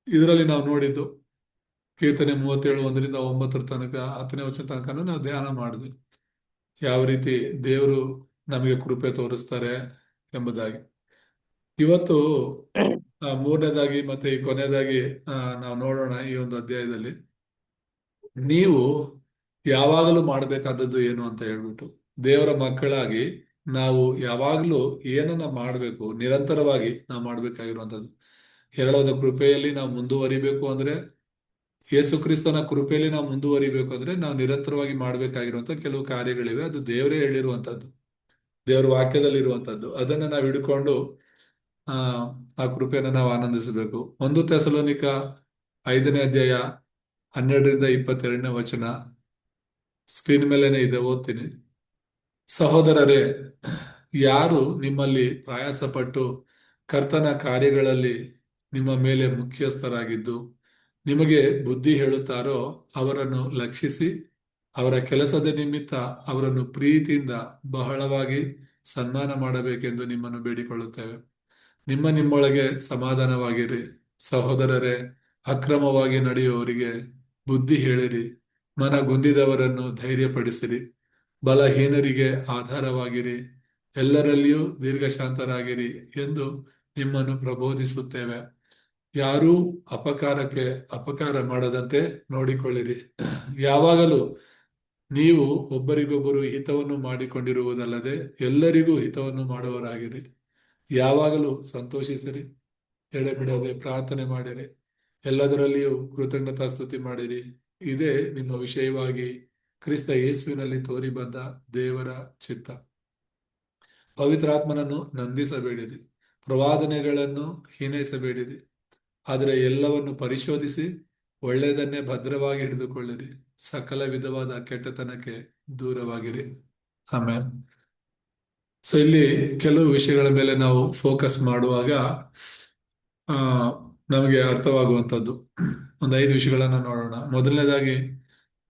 ಇದರಲ್ಲಿ ನಾವು ನೋಡಿದ್ದು. ಕೀರ್ತನೆ 37:1-9 ತನಕ, 10ನೇ ವಚನ ತನಕ ನಾವು ಧ್ಯಾನ ಮಾಡಿದ್ವಿ, ಯಾವ ರೀತಿ ದೇವರು ನಮಗೆ ಕೃಪೆ ತೋರಿಸ್ತಾರೆ ಎಂಬುದಾಗಿ. ಇವತ್ತು ಮೂರನೇದಾಗಿ ಮತ್ತೆ ಈ ಕೊನೆಯದಾಗಿ ನಾವು ನೋಡೋಣ ಈ ಒಂದು ಅಧ್ಯಾಯದಲ್ಲಿ, ನೀವು ಯಾವಾಗಲೂ ಮಾಡಬೇಕಾದದ್ದು ಏನು ಅಂತ ಹೇಳ್ಬಿಟ್ಟು. ದೇವರ ಮಕ್ಕಳಾಗಿ ನಾವು ಯಾವಾಗಲೂ ಏನನ್ನ ಮಾಡಬೇಕು, ನಿರಂತರವಾಗಿ ನಾವು ಮಾಡ್ಬೇಕಾಗಿರುವಂಥದ್ದು. ಹೇರಳವಾದ ಕೃಪೆಯಲ್ಲಿ ನಾವು ಮುಂದುವರಿಬೇಕು ಅಂದ್ರೆ, ಯೇಸು ಕ್ರಿಸ್ತನ ಕೃಪೆಯಲ್ಲಿ ನಾವು ಮುಂದುವರಿಬೇಕು ಅಂದ್ರೆ ನಾವು ನಿರಂತರವಾಗಿ ಮಾಡ್ಬೇಕಾಗಿರುವಂತ ಕೆಲವು ಕಾರ್ಯಗಳಿವೆ. ಅದು ದೇವರೇ ಹೇಳಿರುವಂತದ್ದು. ದೇವರ ವಾಕ್ಯದಲ್ಲಿ ಇರುವಂತದ್ದು. ಅದನ್ನ ನಾವು ಹಿಡ್ಕೊಂಡು ಆ ಆ ಕೃಪೆಯನ್ನು ನಾವು ಆನಂದಿಸಬೇಕು. 1 ತೆಸಲೋನಿಕ 5ನೇ ಅಧ್ಯಾಯ 12-22 ಸ್ಕ್ರೀನ್ ಮೇಲೇನೆ ಇದೆ, ಓದ್ತೀನಿ. ಸಹೋದರರೇ, ಯಾರು ನಿಮ್ಮಲ್ಲಿ ಪ್ರಯಾಸಪಟ್ಟು ಕರ್ತನ ಕಾರ್ಯಗಳಲ್ಲಿ ನಿಮ್ಮ ಮೇಲೆ ಮುಖ್ಯಸ್ಥರಾಗಿದ್ದು ನಿಮಗೆ ಬುದ್ಧಿ ಹೇಳುತ್ತಾರೋ ಅವರನ್ನು ಲಕ್ಷಿಸಿ ಅವರ ಕೆಲಸದ ನಿಮಿತ್ತ ಅವರನ್ನು ಪ್ರೀತಿಯಿಂದ ಬಹಳವಾಗಿ ಸನ್ಮಾನ ಮಾಡಬೇಕೆಂದು ನಿಮ್ಮನ್ನು ಬೇಡಿಕೊಳ್ಳುತ್ತೇವೆ. ನಿಮ್ಮೊಳಗೆ ಸಮಾಧಾನವಾಗಿರಿ. ಸಹೋದರರೇ, ಅಕ್ರಮವಾಗಿ ನಡೆಯುವವರಿಗೆ ಬುದ್ಧಿ ಹೇಳಿರಿ. ಮನಗುಂದಿದವರನ್ನು ಧೈರ್ಯಪಡಿಸಿರಿ. ಬಲಹೀನರಿಗೆ ಆಧಾರವಾಗಿರಿ. ಎಲ್ಲರಲ್ಲಿಯೂ ದೀರ್ಘಶಾಂತರಾಗಿರಿ ಎಂದು ನಿಮ್ಮನ್ನು ಪ್ರಬೋಧಿಸುತ್ತೇವೆ. ಯಾರೂ ಅಪಕಾರಕ್ಕೆ ಅಪಕಾರ ಮಾಡದಂತೆ ನೋಡಿಕೊಳ್ಳಿರಿ. ಯಾವಾಗಲೂ ನೀವು ಒಬ್ಬರಿಗೊಬ್ಬರು ಹಿತವನ್ನು ಮಾಡಿಕೊಂಡಿರುವುದಲ್ಲದೆ ಎಲ್ಲರಿಗೂ ಹಿತವನ್ನು ಮಾಡುವವರಾಗಿರಿ. ಯಾವಾಗಲೂ ಸಂತೋಷಿಸಿರಿ, ಎಡೆಬಿಡದೆ ಪ್ರಾರ್ಥನೆ ಮಾಡಿರಿ, ಎಲ್ಲದರಲ್ಲಿಯೂ ಕೃತಜ್ಞತಾ ಸ್ತುತಿ ಮಾಡಿರಿ. ಇದೇ ನಿಮ್ಮ ವಿಷಯವಾಗಿ ಕ್ರಿಸ್ತ ಯೇಸುವಿನಲ್ಲಿ ತೋರಿ ಬಂದ ದೇವರ ಚಿತ್ತ. ಪವಿತ್ರಾತ್ಮನನ್ನು ನಂದಿಸಬೇಡಿರಿ, ಪ್ರವಾದನೆಗಳನ್ನು ಹೀನೈಸಬೇಡಿರಿ, ಆದರೆ ಎಲ್ಲವನ್ನು ಪರಿಶೋಧಿಸಿ ಒಳ್ಳೆಯದನ್ನೇ ಭದ್ರವಾಗಿ ಹಿಡಿದುಕೊಳ್ಳಿರಿ. ಸಕಲ ವಿಧವಾದ ಕೆಟ್ಟತನಕ್ಕೆ ದೂರವಾಗಿರಿ. ಆಮೇಲೆ ಇಲ್ಲಿ ಕೆಲವು ವಿಷಯಗಳ ಮೇಲೆ ನಾವು ಫೋಕಸ್ ಮಾಡುವಾಗ ಆ ನಮಗೆ ಅರ್ಥವಾಗುವಂಥದ್ದು 5 ವಿಷಯಗಳನ್ನ ನೋಡೋಣ. ಮೊದಲನೇದಾಗಿ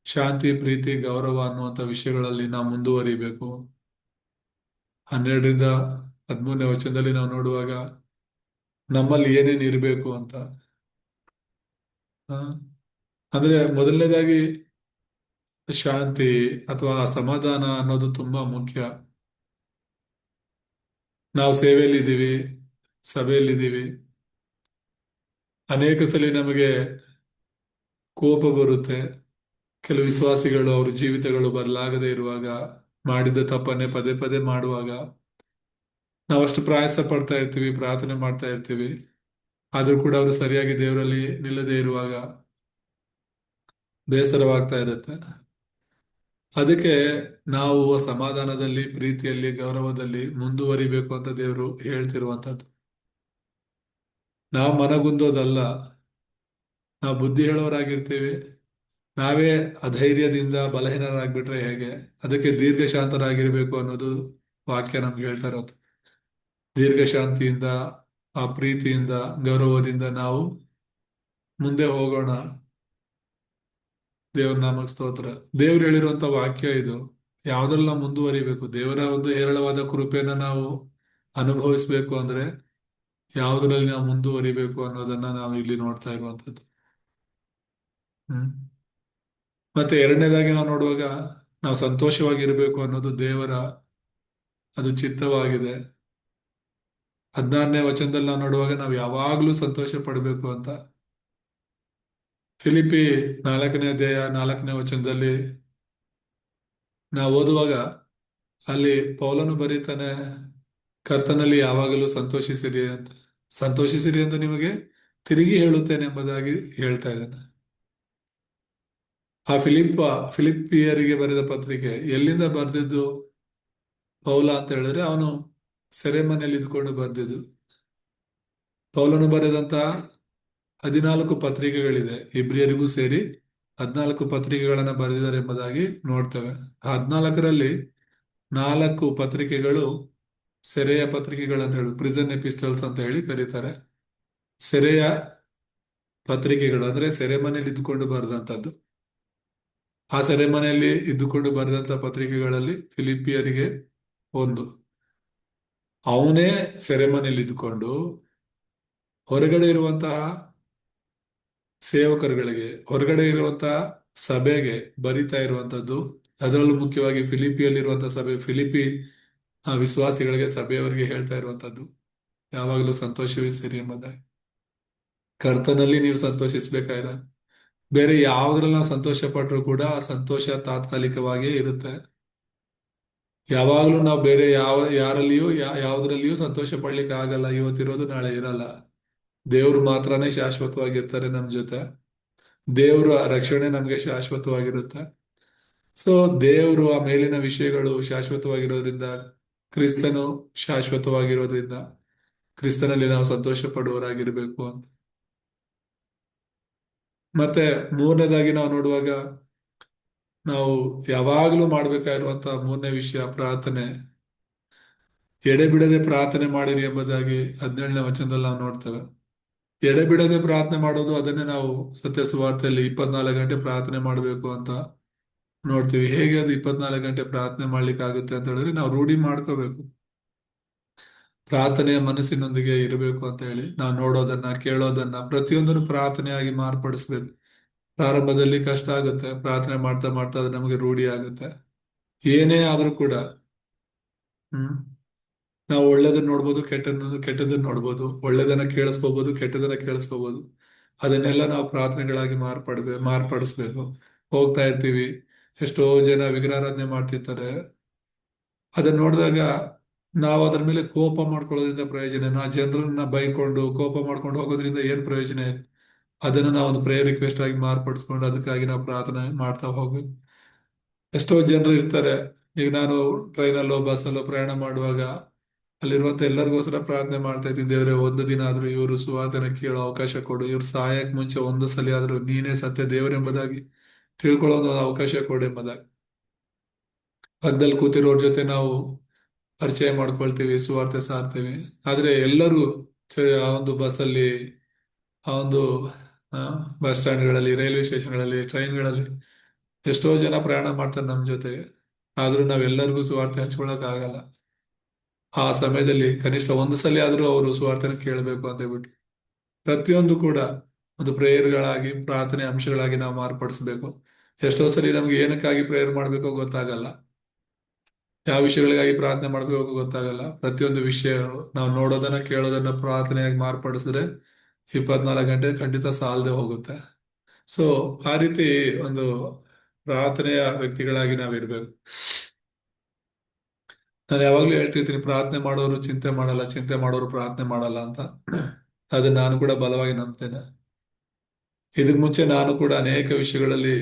ಶಾಂತಿ, ಪ್ರೀತಿ, ಗೌರವ ಅನ್ನುವಂಥ ವಿಷಯಗಳಲ್ಲಿ ನಾವು ಮುಂದುವರಿಬೇಕು. 12-13 ನಾವು ನೋಡುವಾಗ ನಮ್ಮಲ್ಲಿ ಏನೇನು ಇರಬೇಕು ಅಂತ, ಅಂದ್ರೆ ಮೊದಲನೇದಾಗಿ ಶಾಂತಿ ಅಥವಾ ಸಮಾಧಾನ ಅನ್ನೋದು ತುಂಬಾ ಮುಖ್ಯ. ನಾವು ಸೇವೆಯಲ್ಲಿದ್ದೀವಿ, ಸಭೆಯಲ್ಲಿದ್ದೀವಿ, ಅನೇಕ ಸಲ ನಮಗೆ ಕೋಪ ಬರುತ್ತೆ. ಕೆಲವು ವಿಶ್ವಾಸಿಗಳು ಅವ್ರ ಜೀವಿತಗಳು ಬದಲಾಗದೆ ಇರುವಾಗ, ಮಾಡಿದ ತಪ್ಪನ್ನೇ ಪದೇ ಪದೇ ಮಾಡುವಾಗ ನಾವಷ್ಟು ಪ್ರಯಾಸ ಪಡ್ತಾ ಇರ್ತೀವಿ, ಪ್ರಾರ್ಥನೆ ಮಾಡ್ತಾ ಇರ್ತೀವಿ. ಆದ್ರೂ ಕೂಡ ಅವರು ಸರಿಯಾಗಿ ದೇವರಲ್ಲಿ ನಿಲ್ಲದೆ ಇರುವಾಗ ಬೇಸರವಾಗ್ತಾ ಇರುತ್ತೆ. ಅದಕ್ಕೆ ನಾವು ಸಮಾಧಾನದಲ್ಲಿ, ಪ್ರೀತಿಯಲ್ಲಿ, ಗೌರವದಲ್ಲಿ ಮುಂದುವರಿಬೇಕು ಅಂತ ದೇವರು ಹೇಳ್ತಿರುವಂಥದ್ದು. ನಾವು ಮನಗುಂದೋದಲ್ಲ. ನಾವು ಬುದ್ಧಿ ಹೇಳೋರಾಗಿರ್ತೀವಿ, ನಾವೇ ಅಧೈರ್ಯದಿಂದ ಬಲಹೀನರಾಗ್ಬಿಟ್ರೆ ಹೇಗೆ? ಅದಕ್ಕೆ ದೀರ್ಘಶಾಂತರಾಗಿರ್ಬೇಕು ಅನ್ನೋದು ವಾಕ್ಯ ನಮ್ಗೆ ಹೇಳ್ತಾ ಇರೋದು. ದೀರ್ಘಶಾಂತಿಯಿಂದ, ಆ ಪ್ರೀತಿಯಿಂದ, ಗೌರವದಿಂದ ನಾವು ಮುಂದೆ ಹೋಗೋಣ. ದೇವ್ರ ನಾಮಕ್ಕೆ ಸ್ತೋತ್ರ. ದೇವ್ರು ಹೇಳಿರುವಂತ ವಾಕ್ಯ ಇದು. ಯಾವ್ದ್ರಲ್ಲಿ ನಾವು ಮುಂದುವರಿಬೇಕು, ದೇವರ ಒಂದು ಹೇರಳವಾದ ಕೃಪೆಯನ್ನ ನಾವು ಅನುಭವಿಸ್ಬೇಕು ಅಂದ್ರೆ ಯಾವುದರಲ್ಲಿ ನಾವು ಮುಂದುವರಿಬೇಕು ಅನ್ನೋದನ್ನ ನಾವು ಇಲ್ಲಿ ನೋಡ್ತಾ ಇರುವಂತದ್ದು. ಮತ್ತೆ ಎರಡನೇದಾಗಿ ನಾವು ನೋಡುವಾಗ ನಾವು ಸಂತೋಷವಾಗಿರ್ಬೇಕು ಅನ್ನೋದು ದೇವರ ಅದು ಚಿತ್ತವಾಗಿದೆ. 16ನೇ ವಚನದಲ್ಲಿ ನಾವು ನೋಡುವಾಗ ನಾವು ಯಾವಾಗ್ಲೂ ಸಂತೋಷ ಪಡಬೇಕು ಅಂತ. ಫಿಲಿಪಿ 4ನೇ ಅಧ್ಯಾಯ 4ನೇ ವಚನದಲ್ಲಿ ನಾವು ಓದುವಾಗ ಅಲ್ಲಿ ಪೌಲನು ಬರೀತಾನೆ, ಕರ್ತನಲ್ಲಿ ಯಾವಾಗಲೂ ಸಂತೋಷಿಸಿರಿ ಅಂತ. ಸಂತೋಷಿಸಿರಿ ಅಂತ ನಿಮಗೆ ತಿರುಗಿ ಹೇಳುತ್ತೇನೆ ಎಂಬುದಾಗಿ ಹೇಳ್ತಾ ಇದ್ದಾನೆ. ಆ ಫಿಲಿಪಿಯರಿಗೆ ಬರೆದ ಪತ್ರಿಕೆ ಎಲ್ಲಿಂದ ಬರೆದಿದ್ದು ಪೌಲ ಅಂತ ಹೇಳಿದ್ರೆ, ಅವನು ಸೆರೆಮನೆಯಲ್ಲಿ ಇದ್ಕೊಂಡು ಬರೆದಿದ್ದು. ಪೌಲನು ಬರೆದಂತ 14 ಪತ್ರಿಕೆಗಳಿದೆ, ಇಬ್ರಿಯರಿಗೂ ಸೇರಿ 14 ಪತ್ರಿಕೆಗಳನ್ನ ಬರೆದಿದ್ದಾರೆ ಎಂಬುದಾಗಿ ನೋಡ್ತೇವೆ. ಆ 14ರಲ್ಲಿ 4 ಪತ್ರಿಕೆಗಳು ಸೆರೆಯ ಪತ್ರಿಕೆಗಳಂತ ಹೇಳಿ, ಪ್ರಿಸನ್ ಎಪಿಸ್ಟಲ್ಸ್ ಅಂತ ಹೇಳಿ ಕರೀತಾರೆ. ಸೆರೆಯ ಪತ್ರಿಕೆಗಳು ಅಂದ್ರೆ ಸೆರೆಮನೆಯಲ್ಲಿ ಇದ್ದುಕೊಂಡು ಬರೆದಂತದ್ದು. ಆ ಸೆರೆಮನೆಯಲ್ಲಿ ಇದ್ದುಕೊಂಡು ಬರೆದಂತ ಪತ್ರಿಕೆಗಳಲ್ಲಿ ಫಿಲಿಪಿಯರಿಗೆ ಒಂದು. ಅವನೇ ಸೆರೆಮನೆಯಲ್ಲಿ ಇದ್ದುಕೊಂಡು ಹೊರಗಡೆ ಇರುವಂತಹ ಸೇವಕರುಗಳಿಗೆ, ಹೊರಗಡೆ ಇರುವಂತಹ ಸಭೆಗೆ ಬರಿತಾ ಇರುವಂತದ್ದು. ಅದರಲ್ಲೂ ಮುಖ್ಯವಾಗಿ ಫಿಲಿಪಿಯಲ್ಲಿರುವಂತಹ ಸಭೆ, ಫಿಲಿಪಿ ವಿಶ್ವಾಸಿಗಳಿಗೆ, ಸಭೆಯವರಿಗೆ ಹೇಳ್ತಾ ಇರುವಂತದ್ದು ಯಾವಾಗಲೂ ಸಂತೋಷವಿಸಿರಿ ಎಂಬುದಾಗಿ. ಕರ್ತನಲ್ಲಿ ನೀವು ಸಂತೋಷಿಸ್ಬೇಕಾಗಿಲ್ಲ. ಬೇರೆ ಯಾವ್ದ್ರಲ್ಲಿ ನಾವು ಸಂತೋಷ ಪಟ್ಟರು ಕೂಡ ಆ ಸಂತೋಷ ತಾತ್ಕಾಲಿಕವಾಗಿಯೇ ಇರುತ್ತೆ. ಯಾವಾಗಲೂ ನಾವು ಬೇರೆ ಯಾರಲ್ಲಿಯೂ ಯಾವ್ದ್ರಲ್ಲಿಯೂ ಸಂತೋಷ ಪಡ್ಲಿಕ್ಕೆ ಆಗಲ್ಲ. ಇವತ್ತಿರೋದು ನಾಳೆ ಇರಲ್ಲ. ದೇವ್ರು ಮಾತ್ರನೇ ಶಾಶ್ವತವಾಗಿರ್ತಾರೆ ನಮ್ ಜೊತೆ. ದೇವ್ರ ರಕ್ಷಣೆ ನಮ್ಗೆ ಶಾಶ್ವತವಾಗಿರುತ್ತೆ. ಸೊ ದೇವ್ರು, ಆ ಮೇಲಿನ ವಿಷಯಗಳು ಶಾಶ್ವತವಾಗಿರೋದ್ರಿಂದ ಕ್ರಿಸ್ತನು ಶಾಶ್ವತವಾಗಿರೋದ್ರಿಂದ ಕ್ರಿಸ್ತನಲ್ಲಿ ನಾವು ಸಂತೋಷ ಪಡುವವರಾಗಿರ್ಬೇಕು ಅಂತ. ಮತ್ತೆ ಮೂರನೇದಾಗಿ ನಾವು ನೋಡುವಾಗ ನಾವು ಯಾವಾಗಲೂ ಮಾಡ್ಬೇಕಾಗಿರುವಂತಹ ಮೂರನೇ ವಿಷಯ ಪ್ರಾರ್ಥನೆ. ಎಡೆಬಿಡದೆ ಪ್ರಾರ್ಥನೆ ಮಾಡಿರಿ ಎಂಬುದಾಗಿ 17ನೇ ವಚನದಲ್ಲಿ ನಾವು ನೋಡ್ತೇವೆ. ಎಡೆಬಿಡದೆ ಪ್ರಾರ್ಥನೆ ಮಾಡೋದು, ಅದನ್ನೇ ನಾವು ಸತ್ಯ ಸುವಾರ್ತೆಯಲ್ಲಿ 24 ಗಂಟೆ ಪ್ರಾರ್ಥನೆ ಮಾಡಬೇಕು ಅಂತ ನೋಡ್ತೀವಿ. ಹೇಗೆ ಅದು 24 ಗಂಟೆ ಪ್ರಾರ್ಥನೆ ಮಾಡ್ಲಿಕ್ಕೆ ಆಗುತ್ತೆ ಅಂತ ಹೇಳಿದ್ರೆ, ನಾವು ರೂಢಿ ಮಾಡ್ಕೋಬೇಕು. ಪ್ರಾರ್ಥನೆಯ ಮನಸ್ಸಿನೊಂದಿಗೆ ಇರಬೇಕು ಅಂತ ಹೇಳಿ ನಾವು ನೋಡೋದನ್ನ ಕೇಳೋದನ್ನ ಪ್ರತಿಯೊಂದನ್ನು ಪ್ರಾರ್ಥನೆಯಾಗಿ ಮಾರ್ಪಡಿಸ್ಬೇಕು. ಪ್ರಾರಂಭದಲ್ಲಿ ಕಷ್ಟ ಆಗುತ್ತೆ, ಪ್ರಾರ್ಥನೆ ಮಾಡ್ತಾ ಮಾಡ್ತಾ ಅದು ನಮಗೆ ರೂಢಿ ಆಗುತ್ತೆ. ಏನೇ ಆದ್ರೂ ಕೂಡ ಹ್ಮ್ ನಾವು ಒಳ್ಳೇದನ್ನ ನೋಡ್ಬೋದು, ಕೆಟ್ಟದನ್ನ ನೋಡ್ಬೋದು, ಒಳ್ಳೇದನ್ನ ಕೇಳಿಸ್ಕೋಬಹುದು, ಕೆಟ್ಟದನ್ನ ಕೇಳಿಸ್ಕೋಬಹುದು. ಅದನ್ನೆಲ್ಲ ನಾವು ಪ್ರಾರ್ಥನೆಗಳಾಗಿ ಮಾರ್ಪಡಿಸ್ಬೇಕು. ಹೋಗ್ತಾ ಇರ್ತೀವಿ, ಎಷ್ಟೋ ಜನ ವಿಗ್ರಹಾರಾಧನೆ ಮಾಡ್ತಿರ್ತಾರೆ. ಅದನ್ನ ನೋಡಿದಾಗ ನಾವು ಅದ್ರ ಮೇಲೆ ಕೋಪ ಮಾಡ್ಕೊಳ್ಳೋದ್ರಿಂದ ಪ್ರಯೋಜನ, ನಾ ಜನರನ್ನ ಬೈಕೊಂಡು ಕೋಪ ಮಾಡ್ಕೊಂಡು ಹೋಗೋದ್ರಿಂದ ಏನ್ ಪ್ರಯೋಜನ ಇಲ್ಲ. ಅದನ್ನ ನಾವು ಒಂದು ಪ್ರೇಯರ್ ರಿಕ್ವೆಸ್ಟ್ ಆಗಿ ಮಾರ್ಪಡಿಸ್ಕೊಂಡು ಅದಕ್ಕಾಗಿ ನಾವು ಪ್ರಾರ್ಥನೆ ಮಾಡ್ತಾ ಹೋಗ್ಬೇಕು. ಎಷ್ಟೋ ಜನರು ಇರ್ತಾರೆ. ಈಗ ನಾನು ಟ್ರೈನಲ್ಲೋ ಬಸ್ಸಲ್ಲೋ ಪ್ರಯಾಣ ಮಾಡುವಾಗ ಅಲ್ಲಿರುವಂತ ಎಲ್ಲರಿಗೋಸ್ಕರ ಪ್ರಾರ್ಥನೆ ಮಾಡ್ತಾ ಇದ್ದೀನಿ, ದೇವ್ರೆ ಒಂದು ದಿನ ಆದ್ರೂ ಇವರು ಸುವಾರ್ತೆನ ಕೇಳೋ ಅವಕಾಶ ಕೊಡು, ಇವ್ರು ಸಾಯಕ್ ಮುಂಚೆ ಒಂದು ಸಲ ಆದ್ರೂ ನೀನೇ ಸತ್ಯ ದೇವರೆಂಬುದಾಗಿ ತಿಳ್ಕೊಳ್ಳೋ ಒಂದು ಅವಕಾಶ ಕೊಡು ಎಂಬುದಾಗಿ. ಪಕ್ಕದಲ್ಲಿ ಕೂತಿರೋರ್ ಜೊತೆ ನಾವು ಪರಿಚಯ ಮಾಡ್ಕೊಳ್ತೀವಿ, ಸುವಾರ್ತೆ ಸಾರ್ತೀವಿ. ಆದ್ರೆ ಎಲ್ಲರೂ ಆ ಒಂದು ಬಸ್ಸಲ್ಲಿ, ಆ ಒಂದು ಬಸ್ ಸ್ಟ್ಯಾಂಡ್ಗಳಲ್ಲಿ, ರೈಲ್ವೆ ಸ್ಟೇಷನ್ಗಳಲ್ಲಿ, ಟ್ರೈನ್ಗಳಲ್ಲಿ ಎಷ್ಟೋ ಜನ ಪ್ರಯಾಣ ಮಾಡ್ತಾರೆ ನಮ್ಮ ಜೊತೆಗೆ. ಆದ್ರೂ ನಾವೆಲ್ಲರಿಗೂ ಸುವಾರ್ತೆ ಹಂಚ್ಕೊಳಕ್ ಆಗಲ್ಲ. ಆ ಸಮಯದಲ್ಲಿ ಕನಿಷ್ಠ ಒಂದು ಸಲ ಆದ್ರೂ ಅವರು ಸುವಾರ್ತೆನ ಕೇಳಬೇಕು ಅಂತ ಹೇಳ್ಬಿಟ್ಟು ಪ್ರತಿಯೊಂದು ಕೂಡ ಒಂದು ಪ್ರೇಯರ್ಗಳಾಗಿ, ಪ್ರಾರ್ಥನೆ ಅಂಶಗಳಾಗಿ ನಾವು ಮಾರ್ಪಡಿಸ್ಬೇಕು. ಎಷ್ಟೋ ಸರಿ ನಮ್ಗೆ ಏನಕ್ಕಾಗಿ ಪ್ರೇಯರ್ ಮಾಡ್ಬೇಕೋ ಗೊತ್ತಾಗಲ್ಲ, ಯಾವ ವಿಷಯಗಳಿಗಾಗಿ ಪ್ರಾರ್ಥನೆ ಮಾಡ್ಬೇಕು ಗೊತ್ತಾಗಲ್ಲ. ಪ್ರತಿಯೊಂದು ವಿಷಯಗಳು ನಾವು ನೋಡೋದನ್ನ ಕೇಳೋದನ್ನ ಪ್ರಾರ್ಥನೆಯಾಗಿ ಮಾರ್ಪಡಿಸಿದ್ರೆ 24 ಗಂಟೆ ಖಂಡಿತ ಸಾಲದೆ ಹೋಗುತ್ತೆ. ಸೊ ಆ ರೀತಿ ಒಂದು ಪ್ರಾರ್ಥನೆಯ ವ್ಯಕ್ತಿಗಳಾಗಿ ನಾವಿರ್ಬೇಕು. ನಾನು ಯಾವಾಗ್ಲೂ ಹೇಳ್ತಿರ್ತೀನಿ, ಪ್ರಾರ್ಥನೆ ಮಾಡೋರು ಚಿಂತೆ ಮಾಡಲ್ಲ, ಚಿಂತೆ ಮಾಡೋರು ಪ್ರಾರ್ಥನೆ ಮಾಡಲ್ಲ ಅಂತ. ಅದನ್ನ ನಾನು ಕೂಡ ಬಲವಾಗಿ ನಂಬ್ತೇನೆ. ಇದಕ್ ಮುಂಚೆ ನಾನು ಕೂಡ ಅನೇಕ ವಿಷಯಗಳಲ್ಲಿ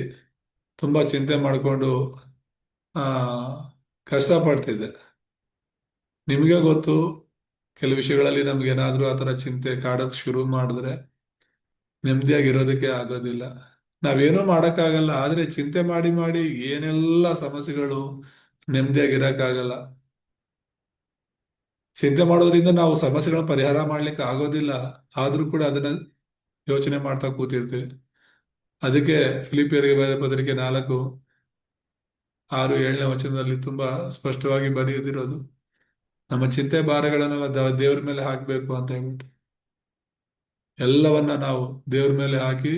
ತುಂಬಾ ಚಿಂತೆ ಮಾಡಿಕೊಂಡು ಆ ಕಷ್ಟಪಡ್ತಿದ್ದೆ. ನಿಮ್ಗೆ ಗೊತ್ತು, ಕೆಲವು ವಿಷಯಗಳಲ್ಲಿ ನಮ್ಗೆ ಏನಾದ್ರೂ ಆತರ ಚಿಂತೆ ಕಾಡೋದ್ ಶುರು ಮಾಡಿದ್ರೆ ನೆಮ್ಮದಿಯಾಗಿರೋದಕ್ಕೆ ಆಗೋದಿಲ್ಲ. ನಾವೇನೂ ಮಾಡಕ್ಕಾಗಲ್ಲ, ಆದ್ರೆ ಚಿಂತೆ ಮಾಡಿ ಮಾಡಿ ಏನೆಲ್ಲ ಸಮಸ್ಯೆಗಳು, ನೆಮ್ಮದಿಯಾಗಿರಕ್ಕಾಗಲ್ಲ. ಚಿಂತೆ ಮಾಡೋದ್ರಿಂದ ನಾವು ಸಮಸ್ಯೆಗಳ ಪರಿಹಾರ ಮಾಡ್ಲಿಕ್ಕೆ ಆಗೋದಿಲ್ಲ, ಆದ್ರೂ ಕೂಡ ಅದನ್ನ ಯೋಚನೆ ಮಾಡ್ತಾ ಕೂತಿರ್ತೀವಿ. ಅದಕ್ಕೆ ಫಿಲಿಪಿಯರಿಗೆ ಬರೆದ ಪತ್ರಿಕೆ 4:6-7ನೇ ವಚನದಲ್ಲಿ ತುಂಬಾ ಸ್ಪಷ್ಟವಾಗಿ ಬರೆಯುತ್ತಿರೋದು, ನಮ್ಮ ಚಿಂತೆ ಭಾರಗಳನ್ನೆಲ್ಲ ದೇವ್ರ ಮೇಲೆ ಹಾಕ್ಬೇಕು ಅಂತ ಹೇಳ್ಬಿಟ್ಟು. ಎಲ್ಲವನ್ನ ನಾವು ದೇವ್ರ ಮೇಲೆ ಹಾಕಿ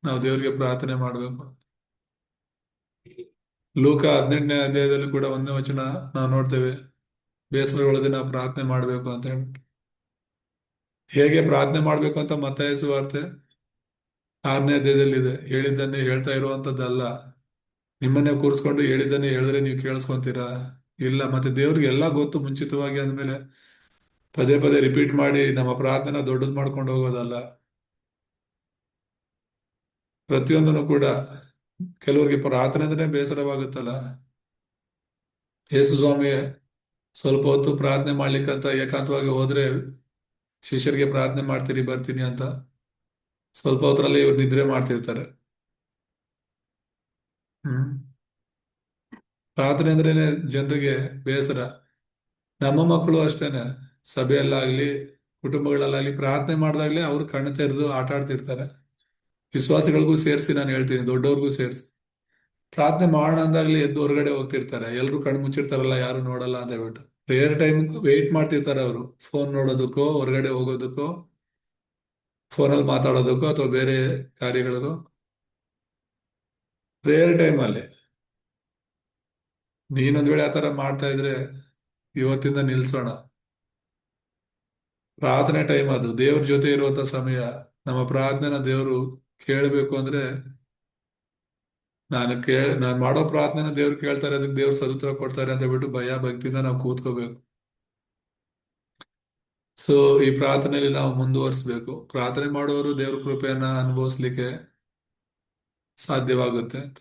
ನಾವು ದೇವ್ರಿಗೆ ಪ್ರಾರ್ಥನೆ ಮಾಡ್ಬೇಕು. ಲೂಕ 18ನೇ ಅಧ್ಯಾಯದಲ್ಲಿ ಕೂಡ 1ನೇ ವಚನ ನಾವು ನೋಡ್ತೇವೆ, ಬೇಸರಗೊಳ್ಳದೆ ನಾವು ಪ್ರಾರ್ಥನೆ ಮಾಡ್ಬೇಕು ಅಂತ ಹೇಳ್ಬಿಟ್ಟು. ಹೇಗೆ ಪ್ರಾರ್ಥನೆ ಮಾಡ್ಬೇಕು ಅಂತ ಮತ್ತಾಯ ಸುವಾರ್ತೆ 6ನೇ ಅಧ್ಯಾಯದಲ್ಲಿದೆ. ಹೇಳಿದ್ದನ್ನೇ ಹೇಳ್ತಾ ಇರುವಂತದ್ದಲ್ಲ, ನಿಮ್ಮನ್ನೇ ಕೂರಿಸ್ಕೊಂಡು ಹೇಳಿದ್ದನ್ನೇ ಹೇಳಿದ್ರೆ ನೀವು ಕೇಳಿಸ್ಕೊಂತೀರಾ? ಇಲ್ಲ. ಮತ್ತೆ ದೇವ್ರಿಗೆ ಎಲ್ಲ ಗೊತ್ತು ಮುಂಚಿತವಾಗಿ, ಅಂದ್ಮೇಲೆ ಪದೇ ಪದೇ ರಿಪೀಟ್ ಮಾಡಿ ನಮ್ಮ ಪ್ರಾರ್ಥನೆ ದೊಡ್ಡದು ಮಾಡ್ಕೊಂಡು ಹೋಗೋದಲ್ಲ. ಪ್ರತಿಯೊಂದನ್ನು ಕೂಡ ಕೆಲವರಿಗೆ ಪ್ರಾರ್ಥನೆ ಅಂದ್ರೆ ಬೇಸರವಾಗುತ್ತಲ್ಲ. ಯೇಸು ಸ್ವಾಮಿ ಸ್ವಲ್ಪ ಹೊತ್ತು ಪ್ರಾರ್ಥನೆ ಮಾಡ್ಲಿಕ್ಕಂತ ಏಕಾಂತವಾಗಿ ಹೋದ್ರೆ ಶಿಷ್ಯರಿಗೆ ಪ್ರಾರ್ಥನೆ ಮಾಡ್ತೀರಿ ಬರ್ತೀನಿ ಅಂತ, ಸ್ವಲ್ಪ ಹೊತ್ತರಲ್ಲಿ ಇವ್ರು ನಿದ್ರೆ ಮಾಡ್ತಿರ್ತಾರೆ. ಹ್ಮ್ ಪ್ರಾರ್ಥನೆ ಅಂದ್ರೇನೆ ಜನರಿಗೆ ಬೇಸರ. ನಮ್ಮ ಮಕ್ಕಳು ಅಷ್ಟೇನೆ, ಸಭೆಯಲ್ಲಾಗ್ಲಿ ಕುಟುಂಬಗಳಲ್ಲಾಗ್ಲಿ ಪ್ರಾರ್ಥನೆ ಮಾಡಿದಾಗ್ಲೇ ಅವ್ರು ಕಣ್ಣು ತೆರೆದು ಆಟ ಆಡ್ತಿರ್ತಾರೆ. ವಿಶ್ವಾಸಿಗಳಿಗೂ ಸೇರಿಸಿ ನಾನು ಹೇಳ್ತೀನಿ, ದೊಡ್ಡವ್ರಿಗೂ ಸೇರಿಸಿ. ಪ್ರಾರ್ಥನೆ ಮಾಡೋಣ ಅಂದಾಗ್ಲಿ ಎದ್ದು ಹೊರಗಡೆ ಹೋಗ್ತಿರ್ತಾರೆ. ಎಲ್ರು ಕಣ್ಣು ಮುಚ್ಚಿರ್ತಾರಲ್ಲ, ಯಾರು ನೋಡಲ್ಲ ಅಂತ ಹೇಳ್ಬಿಟ್ಟು ಪ್ರೇಯರ್ ಟೈಮ್ ವೆಯ್ಟ್ ಮಾಡ್ತಿರ್ತಾರೆ. ಅವರು ಫೋನ್ ನೋಡೋದಕ್ಕೋ, ಹೊರಗಡೆ ಹೋಗೋದಕ್ಕೋ, ಫೋನಲ್ಲಿ ಮಾತಾಡೋದಕ್ಕೋ ಅಥವಾ ಬೇರೆ ಕಾರ್ಯಗಳಿಗೋ. ಪ್ರೇಯರ್ ಟೈಮ್ ಅಲ್ಲಿ ನೀನೊಂದ್ ವೇಳೆ ಆತರ ಮಾಡ್ತಾ ಇದ್ರೆ ಇವತ್ತಿಂದ ನಿಲ್ಸೋಣ. ಪ್ರಾರ್ಥನೆ ಟೈಮ್ ಅದು ದೇವ್ರ ಜೊತೆ ಇರುವಂತ ಸಮಯ. ನಮ್ಮ ಪ್ರಾರ್ಥನೆನ ದೇವರು ಕೇಳಬೇಕು ಅಂದ್ರೆ, ನಾನು ಮಾಡೋ ಪ್ರಾರ್ಥನೆನ ದೇವ್ರು ಕೇಳ್ತಾರೆ, ಅದಕ್ಕೆ ದೇವ್ರು ಸದುತ್ತರ ಕೊಡ್ತಾರೆ ಅಂತ ಹೇಳ್ಬಿಟ್ಟು ಭಯ ಭಕ್ತಿಯಿಂದ ನಾವು ಕೂತ್ಕೋಬೇಕು. ಸೊ ಈ ಪ್ರಾರ್ಥನೆಯಲ್ಲಿ ನಾವು ಮುಂದುವರಿಸ್ಬೇಕು. ಪ್ರಾರ್ಥನೆ ಮಾಡೋರು ದೇವ್ರ ಕೃಪೆಯನ್ನ ಅನುಭವಿಸ್ಲಿಕ್ಕೆ ಸಾಧ್ಯವಾಗುತ್ತೆ ಅಂತ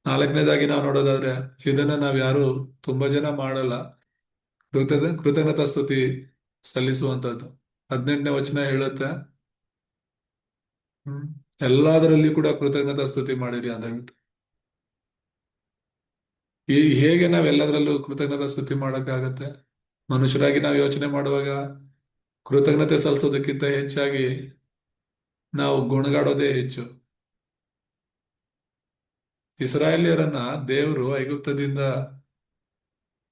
ನಾಲ್ಕನೇದಾಗಿ ನಾವು ನೋಡೋದಾದ್ರೆ ಇದನ್ನ ನಾವ್ ಯಾರು ತುಂಬಾ ಜನ ಮಾಡಲ್ಲ. ಕೃತಜ್ಞತಾ ಸ್ತುತಿ ಸಲ್ಲಿಸುವಂತದ್ದು. 18ನೇ ವಚನ ಹೇಳುತ್ತೆ, ಹ್ಮ್ ಎಲ್ಲದರಲ್ಲಿ ಕೂಡ ಕೃತಜ್ಞತಾ ಸ್ತುತಿ ಮಾಡಿರಿ ಅಂತ. ಈ ಹೇಗೆ ನಾವ್ ಎಲ್ಲದರಲ್ಲೂ ಕೃತಜ್ಞತಾ ಸ್ತುತಿ ಮಾಡಕ್ಕಾಗತ್ತೆ? ಮನುಷ್ಯರಾಗಿ ನಾವು ಯೋಚನೆ ಮಾಡುವಾಗ ಕೃತಜ್ಞತೆ ಸಲ್ಲಿಸೋದಕ್ಕಿಂತ ಹೆಚ್ಚಾಗಿ ನಾವು ಗುಣಗಾಡೋದೇ ಹೆಚ್ಚು. ಇಸ್ರಾಯೇಲ್ಯರನ್ನ ದೇವರು ಐಗುಪ್ತದಿಂದ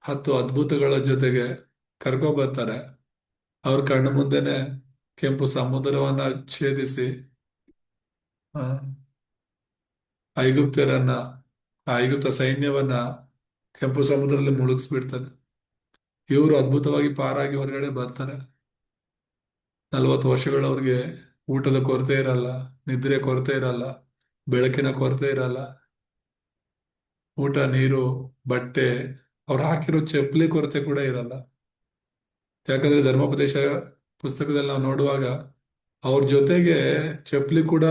10 ಅದ್ಭುತಗಳ ಜೊತೆಗೆ ಕರ್ಕೊ ಬರ್ತಾರೆ. ಅವ್ರ ಕಣ್ಣು ಮುಂದೆನೆ ಕೆಂಪು ಸಮುದ್ರವನ್ನ ಛೇದಿಸಿ ಆ, ಐಗುಪ್ತ್ಯರನ್ನ ಐಗುಪ್ತ ಸೈನ್ಯವನ್ನ ಕೆಂಪು ಸಮುದ್ರದಲ್ಲಿ ಮುಳುಗಿಸ್ಬಿಡ್ತಾರೆ. ಇವರು ಅದ್ಭುತವಾಗಿ ಪಾರಾಗಿ ಹೊರಗಡೆ ಬರ್ತಾರೆ. 40 ವರ್ಷಗಳು ಅವ್ರಿಗೆ ಊಟದ ಕೊರತೆ ಇರಲ್ಲ, ನಿದ್ರೆ ಕೊರತೆ ಇರಲ್ಲ, ಬೆಳಕಿನ ಕೊರತೆ ಇರಲ್ಲ, ಊಟ ನೀರು ಬಟ್ಟೆ, ಅವ್ರು ಹಾಕಿರೋ ಚಪ್ಪಲಿ ಕೊರತೆ ಕೂಡ ಇರಲ್ಲ. ಯಾಕಂದ್ರೆ ಧರ್ಮೋಪದೇಶ ಪುಸ್ತಕದಲ್ಲಿ ನಾವು ನೋಡುವಾಗ ಅವ್ರ ಜೊತೆಗೆ ಚಪ್ಪಲಿ ಕೂಡ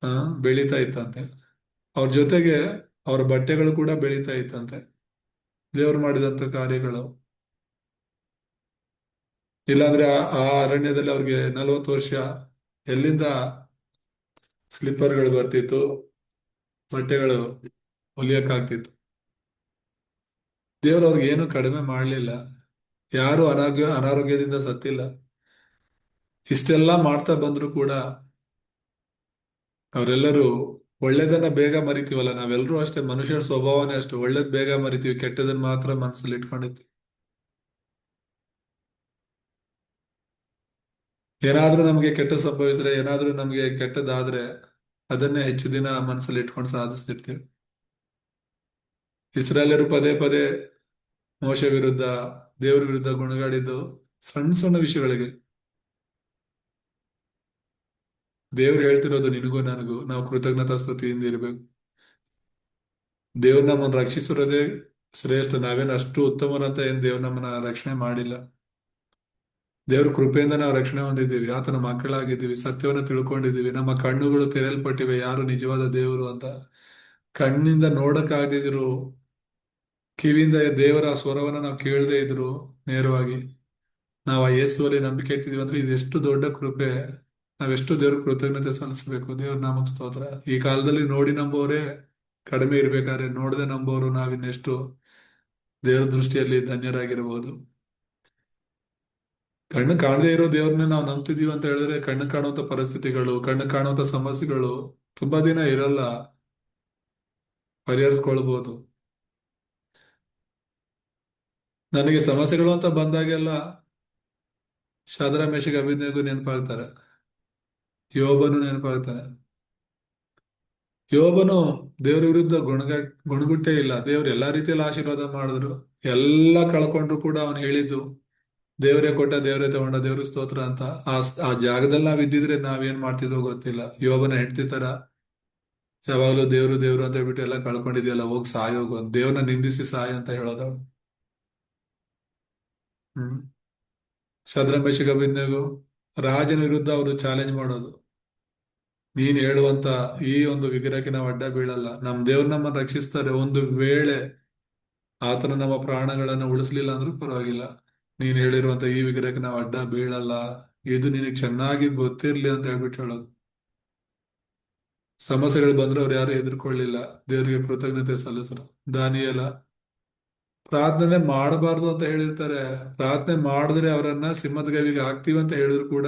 ಆ, ಬೆಳೀತಾ ಇತ್ತಂತೆ. ಅವ್ರ ಜೊತೆಗೆ ಅವ್ರ ಬಟ್ಟೆಗಳು ಕೂಡ ಬೆಳೀತಾ ಇತ್ತಂತೆ. ದೇವರು ಮಾಡಿದಂತ ಕಾರ್ಯಗಳು. ಇಲ್ಲಾಂದ್ರೆ ಆ ಅರಣ್ಯದಲ್ಲಿ ಅವ್ರಿಗೆ 40 ವರ್ಷ ಎಲ್ಲಿಂದ ಸ್ಲಿಪ್ಪರ್ಗಳು ಬರ್ತಿತ್ತು, ಬಟ್ಟೆಗಳು ಹೊಲಿಯಕ್ಕಾಗ್ತಿತ್ತು. ದೇವರು ಅವ್ರಿಗೆ ಏನು ಕಡಿಮೆ ಮಾಡಲಿಲ್ಲ. ಯಾರು ಅನಾರೋಗ್ಯದಿಂದ ಸತ್ತಿಲ್ಲ. ಇಷ್ಟೆಲ್ಲ ಮಾಡ್ತಾ ಬಂದ್ರು ಕೂಡ ಅವರೆಲ್ಲರೂ ಒಳ್ಳೇದನ್ನ ಬೇಗ ಮರಿತೀವಲ್ಲ, ನಾವೆಲ್ಲರೂ ಅಷ್ಟೇ. ಮನುಷ್ಯರ ಸ್ವಭಾವನೇ ಅಷ್ಟು, ಒಳ್ಳೇದ್ ಬೇಗ ಮರಿತೀವಿ, ಕೆಟ್ಟದನ್ನ ಮಾತ್ರ ಮನಸ್ಸಲ್ಲಿ ಇಟ್ಕೊಂಡಿರ್ತೀವಿ. ಏನಾದ್ರೂ ನಮಗೆ ಕೆಟ್ಟ ಸಂಭವಿಸಿದ್ರೆ, ಏನಾದ್ರೂ ನಮಗೆ ಕೆಟ್ಟದಾದ್ರೆ ಅದನ್ನೇ ಹೆಚ್ಚು ದಿನ ಮನಸ್ಸಲ್ಲಿ ಇಟ್ಕೊಂಡು ಸಾಧಿಸ್ತಿರ್ತೀವಿ. ಇಸ್ರಾಯೇಲರು ಪದೇ ಪದೇ ಮೋಶೆ ವಿರುದ್ಧ, ದೇವ್ರ ವಿರುದ್ಧ ಗುಣಗಾಡಿದ್ದು ಸಣ್ಣ ಸಣ್ಣ ವಿಷಯಗಳಿಗೆ. ದೇವ್ರು ಹೇಳ್ತಿರೋದು ನಿನಗೂ ನನಗೂ ನಾವು ಕೃತಜ್ಞತಾ ಸ್ತುತಿಯಿಂದ ಇರಬೇಕು. ದೇವ್ರು ನಮ್ಮನ್ನು ರಕ್ಷಿಸಿರೋದೇ ಶ್ರೇಷ್ಠ. ನಾವೇನು ಅಷ್ಟು ಉತ್ತಮರಂತ ಏನ್ ದೇವ್ರು ನಮ್ಮನ್ನ ರಕ್ಷಣೆ ಮಾಡಿಲ್ಲ. ದೇವ್ರ ಕೃಪೆಯಿಂದ ನಾವು ರಕ್ಷಣೆ ಹೊಂದಿದ್ದೀವಿ, ಆತನ ಮಕ್ಕಳಾಗಿದ್ದೀವಿ, ಸತ್ಯವನ್ನು ತಿಳ್ಕೊಂಡಿದ್ದೀವಿ, ನಮ್ಮ ಕಣ್ಣುಗಳು ತೆರೆಯಲ್ಪಟ್ಟಿವೆ ಯಾರು ನಿಜವಾದ ದೇವರು ಅಂತ. ಕಣ್ಣಿಂದ ನೋಡಕ್ಕಾಗದಿದ್ರು, ಕಿವಿಯಿಂದ ದೇವರ ಸ್ವರವನ್ನ ನಾವು ಕೇಳದೇ ಇದ್ರು, ನೇರವಾಗಿ ನಾವು ಆ ಯೇಸುವಲ್ಲಿ ನಂಬಿಕೆ ಇಡ್ತಿದೀವಿ ಅಂದ್ರೆ ಇದೆಷ್ಟು ದೊಡ್ಡ ಕೃಪೆ. ನಾವೆಷ್ಟು ದೇವ್ರ ಕೃತಜ್ಞತೆ ಸಲ್ಲಿಸಬೇಕು. ದೇವ್ರ ನಾಮಕ್ ಸ್ತೋತ್ರ. ಈ ಕಾಲದಲ್ಲಿ ನೋಡಿ ನಂಬೋರೇ ಕಡಿಮೆ ಇರ್ಬೇಕಾದ್ರೆ ನೋಡದೆ ನಂಬೋರು ನಾವಿನ್ನೆಷ್ಟು ದೇವ್ರ ದೃಷ್ಟಿಯಲ್ಲಿ ಧನ್ಯರಾಗಿರ್ಬೋದು. ಕಣ್ಣು ಕಾಣದೇ ಇರೋ ದೇವ್ರನ್ನ ನಾವು ನಂಬ್ತಿದೀವಿ ಅಂತ ಹೇಳಿದ್ರೆ, ಕಣ್ಣು ಕಾಣುವಂತ ಪರಿಸ್ಥಿತಿಗಳು, ಕಣ್ಣು ಕಾಣುವಂತ ಸಮಸ್ಯೆಗಳು ತುಂಬಾ ದಿನ ಇರಲ್ಲ, ಪರಿಹರಿಸ್ಕೊಳ್ಬಹುದು. ನನಗೆ ಸಮಸ್ಯೆಗಳು ಅಂತ ಬಂದಾಗೆಲ್ಲ ಶಾದ್ರ ಮೇಷಿಗೆ ಅಭಿಜ್ಞೆಗೂ ನೆನಪಾಗ್ತಾರೆ, ಯೋಬನು ನೆನಪಾಗ್ತಾನೆ. ಯೋಬನು ದೇವ್ರ ವಿರುದ್ಧ ಗುಣಗುಟ್ಟೇ ಇಲ್ಲ. ದೇವ್ರು ಎಲ್ಲಾ ರೀತಿಯಲ್ಲಿ ಆಶೀರ್ವಾದ ಮಾಡಿದ್ರು. ಎಲ್ಲ ಕಳ್ಕೊಂಡ್ರು ಕೂಡ ಅವನು ಹೇಳಿದ್ದು ದೇವರೇ ಕೊಟ್ಟ, ದೇವರೇ ತಗೊಂಡ, ದೇವ್ರ ಸ್ತೋತ್ರ ಅಂತ. ಆ ಜಾಗದಲ್ಲಿ ನಾವ್ ಇದ್ದಿದ್ರೆ ನಾವೇನ್ ಮಾಡ್ತಿದ್ವೋ ಗೊತ್ತಿಲ್ಲ. ಯೋಬನ ಹೆಂಡತಿ ತರ ಯಾವಾಗ್ಲೂ ದೇವ್ರು ದೇವ್ರು ಅಂತ ಹೇಳ್ಬಿಟ್ಟು ಎಲ್ಲ ಕಳ್ಕೊಂಡಿದ್ಯಲ್ಲ, ಹೋಗ್ ಸಾಯೋಗು ಅಂತ ದೇವ್ರನ್ನ ನಿಂದಿಸಿ ಸಾಯ ಅಂತ ಹೇಳೋದವಳು. ಹ್ಮ್ ಶದ್ರಂಬೆಷಗ ಅಭಿಮನ್ಯು ರಾಜನ ವಿರುದ್ಧ ಅವರು ಚಾಲೆಂಜ್ ಮಾಡೋದು, ನೀನ್ ಹೇಳುವಂತ ಈ ಒಂದು ವಿಗ್ರಹಕ್ಕೆ ನಾವು ಅಡ್ಡ ಬೀಳಲ್ಲ, ನಮ್ ದೇವ್ರು ನಮ್ಮನ್ನ ರಕ್ಷಿಸ್ತಾರೆ. ಒಂದು ವೇಳೆ ಆತನ ನಮ್ಮ ಪ್ರಾಣಗಳನ್ನ ಉಳಿಸ್ಲಿಲ್ಲ ಅಂದ್ರೂ ಪರವಾಗಿಲ್ಲ, ನೀನ್ ಹೇಳಿರುವಂತ ಈ ವಿಗ್ರಹಕ್ಕೆ ನಾವು ಅಡ್ಡ ಬೀಳಲ್ಲ, ಇದು ನಿನಗೆ ಚೆನ್ನಾಗಿ ಗೊತ್ತಿರ್ಲಿ ಅಂತ ಹೇಳ್ಬಿಟ್ಟು ಹೇಳೋದು. ಸಮಸ್ಯೆಗಳು ಬಂದ್ರೆ ಅವ್ರು ಯಾರು ಎದುರ್ಕೊಳ್ಳಿಲ್ಲ, ದೇವರಿಗೆ ಕೃತಜ್ಞತೆ ಸಲ್ಲಿಸರು. ದಾನಿಯೇಲ ಪ್ರಾರ್ಥನೆ ಮಾಡಬಾರ್ದು ಅಂತ ಹೇಳಿರ್ತಾರೆ, ಪ್ರಾರ್ಥನೆ ಮಾಡಿದ್ರೆ ಅವರನ್ನ ಸಿಂಹದ ಗವಿಗೆ ಹಾಕ್ತೀವಿ ಅಂತ ಹೇಳಿದ್ರು ಕೂಡ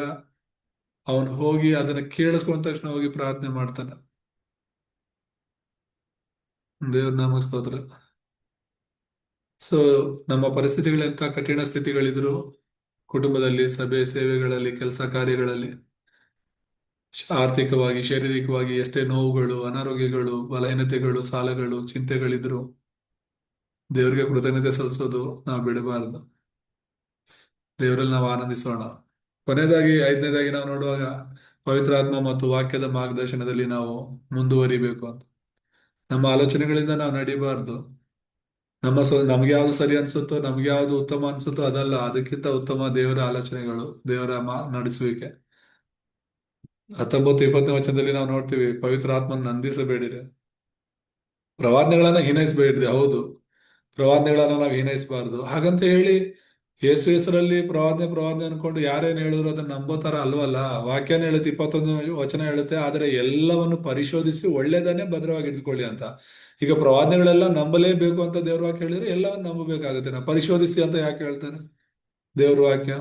ಅವನು ಹೋಗಿ ಅದನ್ನ ಕೇಳಿಸ್ಕೊಂಡ ತಕ್ಷಣ ಹೋಗಿ ಪ್ರಾರ್ಥನೆ ಮಾಡ್ತಾನೆ. ದೇವ್ರ ನಾಮಕ್ಕೆ ಸ್ತೋತ್ರ. ಸೊ ನಮ್ಮ ಪರಿಸ್ಥಿತಿಗಳೆಂತ ಕಠಿಣ ಸ್ಥಿತಿಗಳಿದ್ರು, ಕುಟುಂಬದಲ್ಲಿ, ಸಭೆ, ಸೇವೆಗಳಲ್ಲಿ, ಕೆಲಸ ಕಾರ್ಯಗಳಲ್ಲಿ, ಆರ್ಥಿಕವಾಗಿ, ಶಾರೀರಿಕವಾಗಿ ಎಷ್ಟೇ ನೋವುಗಳು, ಅನಾರೋಗ್ಯಗಳು, ಬಲಹೀನತೆಗಳು, ಸಾಲಗಳು, ಚಿಂತೆಗಳಿದ್ರು ದೇವರಿಗೆ ಕೃತಜ್ಞತೆ ಸಲ್ಲಿಸೋದು ನಾವು ಬಿಡಬಾರದು. ದೇವರಲ್ಲಿ ನಾವು ಆನಂದಿಸೋಣ. ಕೊನೆಯದಾಗಿ, 5ನೇದಾಗಿ ನಾವು ನೋಡುವಾಗ ಪವಿತ್ರಾತ್ಮ ಮತ್ತು ವಾಕ್ಯದ ಮಾರ್ಗದರ್ಶನದಲ್ಲಿ ನಾವು ಮುಂದುವರಿಬೇಕು ಅಂತ. ನಮ್ಮ ಆಲೋಚನೆಗಳಿಂದ ನಾವು ನಡಿಬಾರ್ದು. ನಮ್ಗೆ ಯಾವ್ದು ಸರಿ ಅನ್ಸುತ್ತೋ, ನಮ್ಗೆ ಯಾವ್ದು ಉತ್ತಮ ಅನ್ಸುತ್ತೋ ಅದಲ್ಲ, ಅದಕ್ಕಿಂತ ಉತ್ತಮ ದೇವರ ಆಲೋಚನೆಗಳು, ದೇವರ ನಡೆಸುವಿಕೆ. 19-20ನೇ ವಚನದಲ್ಲಿ ನಾವು ನೋಡ್ತೀವಿ, ಪವಿತ್ರ ಆತ್ಮನ ನಂದಿಸಬೇಡಿರಿ. ಪ್ರವಾದನೆಗಳನ್ನ ಹೀನೈಸಬೇಡ್ರಿ. ಹೌದು, ಪ್ರವಾದನೆಗಳನ್ನ ನಾವು ಹೀನೈಸಬಾರ್ದು. ಹಾಗಂತ ಹೇಳಿ ಯೇಸು ಹೆಸರಲ್ಲಿ ಪ್ರವಾದನೆ ಪ್ರವಾದನೆ ಅನ್ಕೊಂಡು ಯಾರೇನು ಹೇಳಿದ್ರು ಅದನ್ನ ನಂಬೋ ತರ ಅಲ್ವಲ್ಲ. ವಾಕ್ಯನ ಹೇಳುತ್ತೆ, 21 ವಚನ ಹೇಳುತ್ತೆ, ಆದರೆ ಎಲ್ಲವನ್ನು ಪರಿಶೋಧಿಸಿ ಒಳ್ಳೇದನ್ನೇ ಭದ್ರವಾಗಿ ಇಟ್ಕೊಳ್ಳಿ ಅಂತ. ಈಗ ಪ್ರವಾದನೆಗಳೆಲ್ಲ ನಂಬಲೇಬೇಕು ಅಂತ ದೇವ್ರ ವಾಕ್ಯ ಹೇಳಿದ್ರೆ ಎಲ್ಲವನ್ನು ನಂಬಬೇಕಾಗುತ್ತೆ. ನಾವು ಪರಿಶೋಧಿಸಿ ಅಂತ ಯಾಕೆ ಹೇಳ್ತಾರೆ ದೇವ್ರ ವಾಕ್ಯ?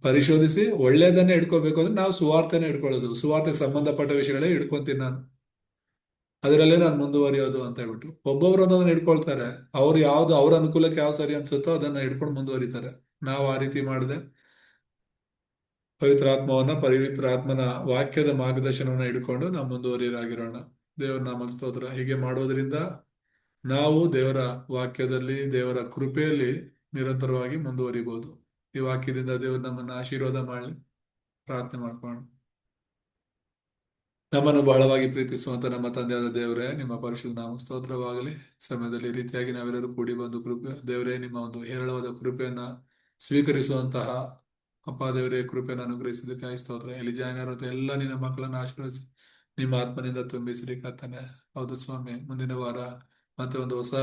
ಪರಿಶೋಧಿಸಿ ಒಳ್ಳೇದನ್ನೇ ಇಟ್ಕೋಬೇಕು ಅಂದ್ರೆ ನಾವು ಸುವಾರ್ತೆನೇ ಇಟ್ಕೊಳ್ಳೋದು, ಸುವಾರ್ತೆಗೆ ಸಂಬಂಧಪಟ್ಟ ವಿಷಯಗಳೇ ಇಟ್ಕೊಂತೀನಿ ನಾನು, ಅದರಲ್ಲೇ ನಾನು ಮುಂದುವರಿಯೋದು ಅಂತ ಹೇಳ್ಬಿಟ್ಟು. ಒಬ್ಬೊಬ್ರು ಅದನ್ನ ಇಟ್ಕೊಳ್ತಾರೆ. ಅವ್ರು ಯಾವ್ದು ಅವ್ರ ಅನುಕೂಲಕ್ಕೆ ಯಾವ ಸರಿ ಅನ್ಸುತ್ತೋ ಅದನ್ನ ಇಟ್ಕೊಂಡು ಮುಂದುವರಿತಾರೆ. ನಾವು ಆ ರೀತಿ ಮಾಡದೆ ಪವಿತ್ರಾತ್ಮನ ವಾಕ್ಯದ ಮಾರ್ಗದರ್ಶನವನ್ನ ಹಿಡ್ಕೊಂಡು ನಾವು ಮುಂದುವರಿಯರಾಗಿರೋಣ. ದೇವರ ನಾಮಕ್ಕೆ ಸ್ತೋತ್ರ. ಹೀಗೆ ಮಾಡೋದ್ರಿಂದ ನಾವು ದೇವರ ವಾಕ್ಯದಲ್ಲಿ, ದೇವರ ಕೃಪೆಯಲ್ಲಿ ನಿರಂತರವಾಗಿ ಮುಂದುವರಿಬಹುದು. ಈ ವಾಕ್ಯದಿಂದ ದೇವರು ನಮ್ಮನ್ನ ಆಶೀರ್ವಾದ ಮಾಡಲಿ. ಪ್ರಾರ್ಥನೆ ಮಾಡ್ಕೊಂಡು. ನಮ್ಮನ್ನು ಬಹಳವಾಗಿ ಪ್ರೀತಿಸುವಂತ ನಮ್ಮ ತಂದೆಯಾದ ದೇವರೇ, ನಿಮ್ಮ ಪರಿಶುದ್ಧ ನಾಮಕ್ಕೆ ಸ್ತೋತ್ರವಾಗಲಿ. ಸಮಯದಲ್ಲಿ ಈ ರೀತಿಯಾಗಿ ನಾವೆಲ್ಲರೂ ಕೂಡಿ ಬಂದು ಕೃಪೆ ದೇವರೇ, ನಿಮ್ಮ ಒಂದು ಹೇರಳವಾದ ಕೃಪೆಯನ್ನ ಸ್ವೀಕರಿಸುವಂತಹ ಅಪ್ಪ ದೇವರೇ, ಕೃಪೆಯನ್ನು ಅನುಗ್ರಹಿಸಿದ್ದಕ್ಕಾಗಿ ಸ್ತೋತ್ರ. ಇಲ್ಲಿ ಜಾಯನರಂತೆ ಎಲ್ಲ ನಿನ್ನ ಮಕ್ಕಳನ್ನು ಆಶೀರ್ವದಿಸಿ ನಿಮ್ಮ ಆತ್ಮನಿಂದ ತುಂಬಿಸಿರಿ ಕರ್ತನೆ. ಹೌದು ಸ್ವಾಮಿ, ಮುಂದಿನ ವಾರ ಮತ್ತೆ ಒಂದು ಹೊಸ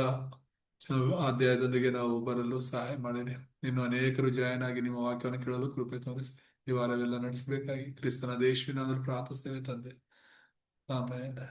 ಅಧ್ಯಾಯದೊಂದಿಗೆ ನಾವು ಬರಲು ಸಹಾಯ ಮಾಡಿರಿ. ಇನ್ನು ಅನೇಕರು ಜಾಯನಾಗಿ ನಿಮ್ಮ ವಾಕ್ಯವನ್ನು ಕೇಳಲು ಕೃಪೆ ತೋರಿಸಿ ಈ ವಾರವೆಲ್ಲ ನಡೆಸಬೇಕಾಗಿ ಕ್ರಿಸ್ತನ ದೇಶವಿನ ಪ್ರಾರ್ಥಿಸ್ತೇವೆ ತಂದೆ. ಆಮೇಲೆ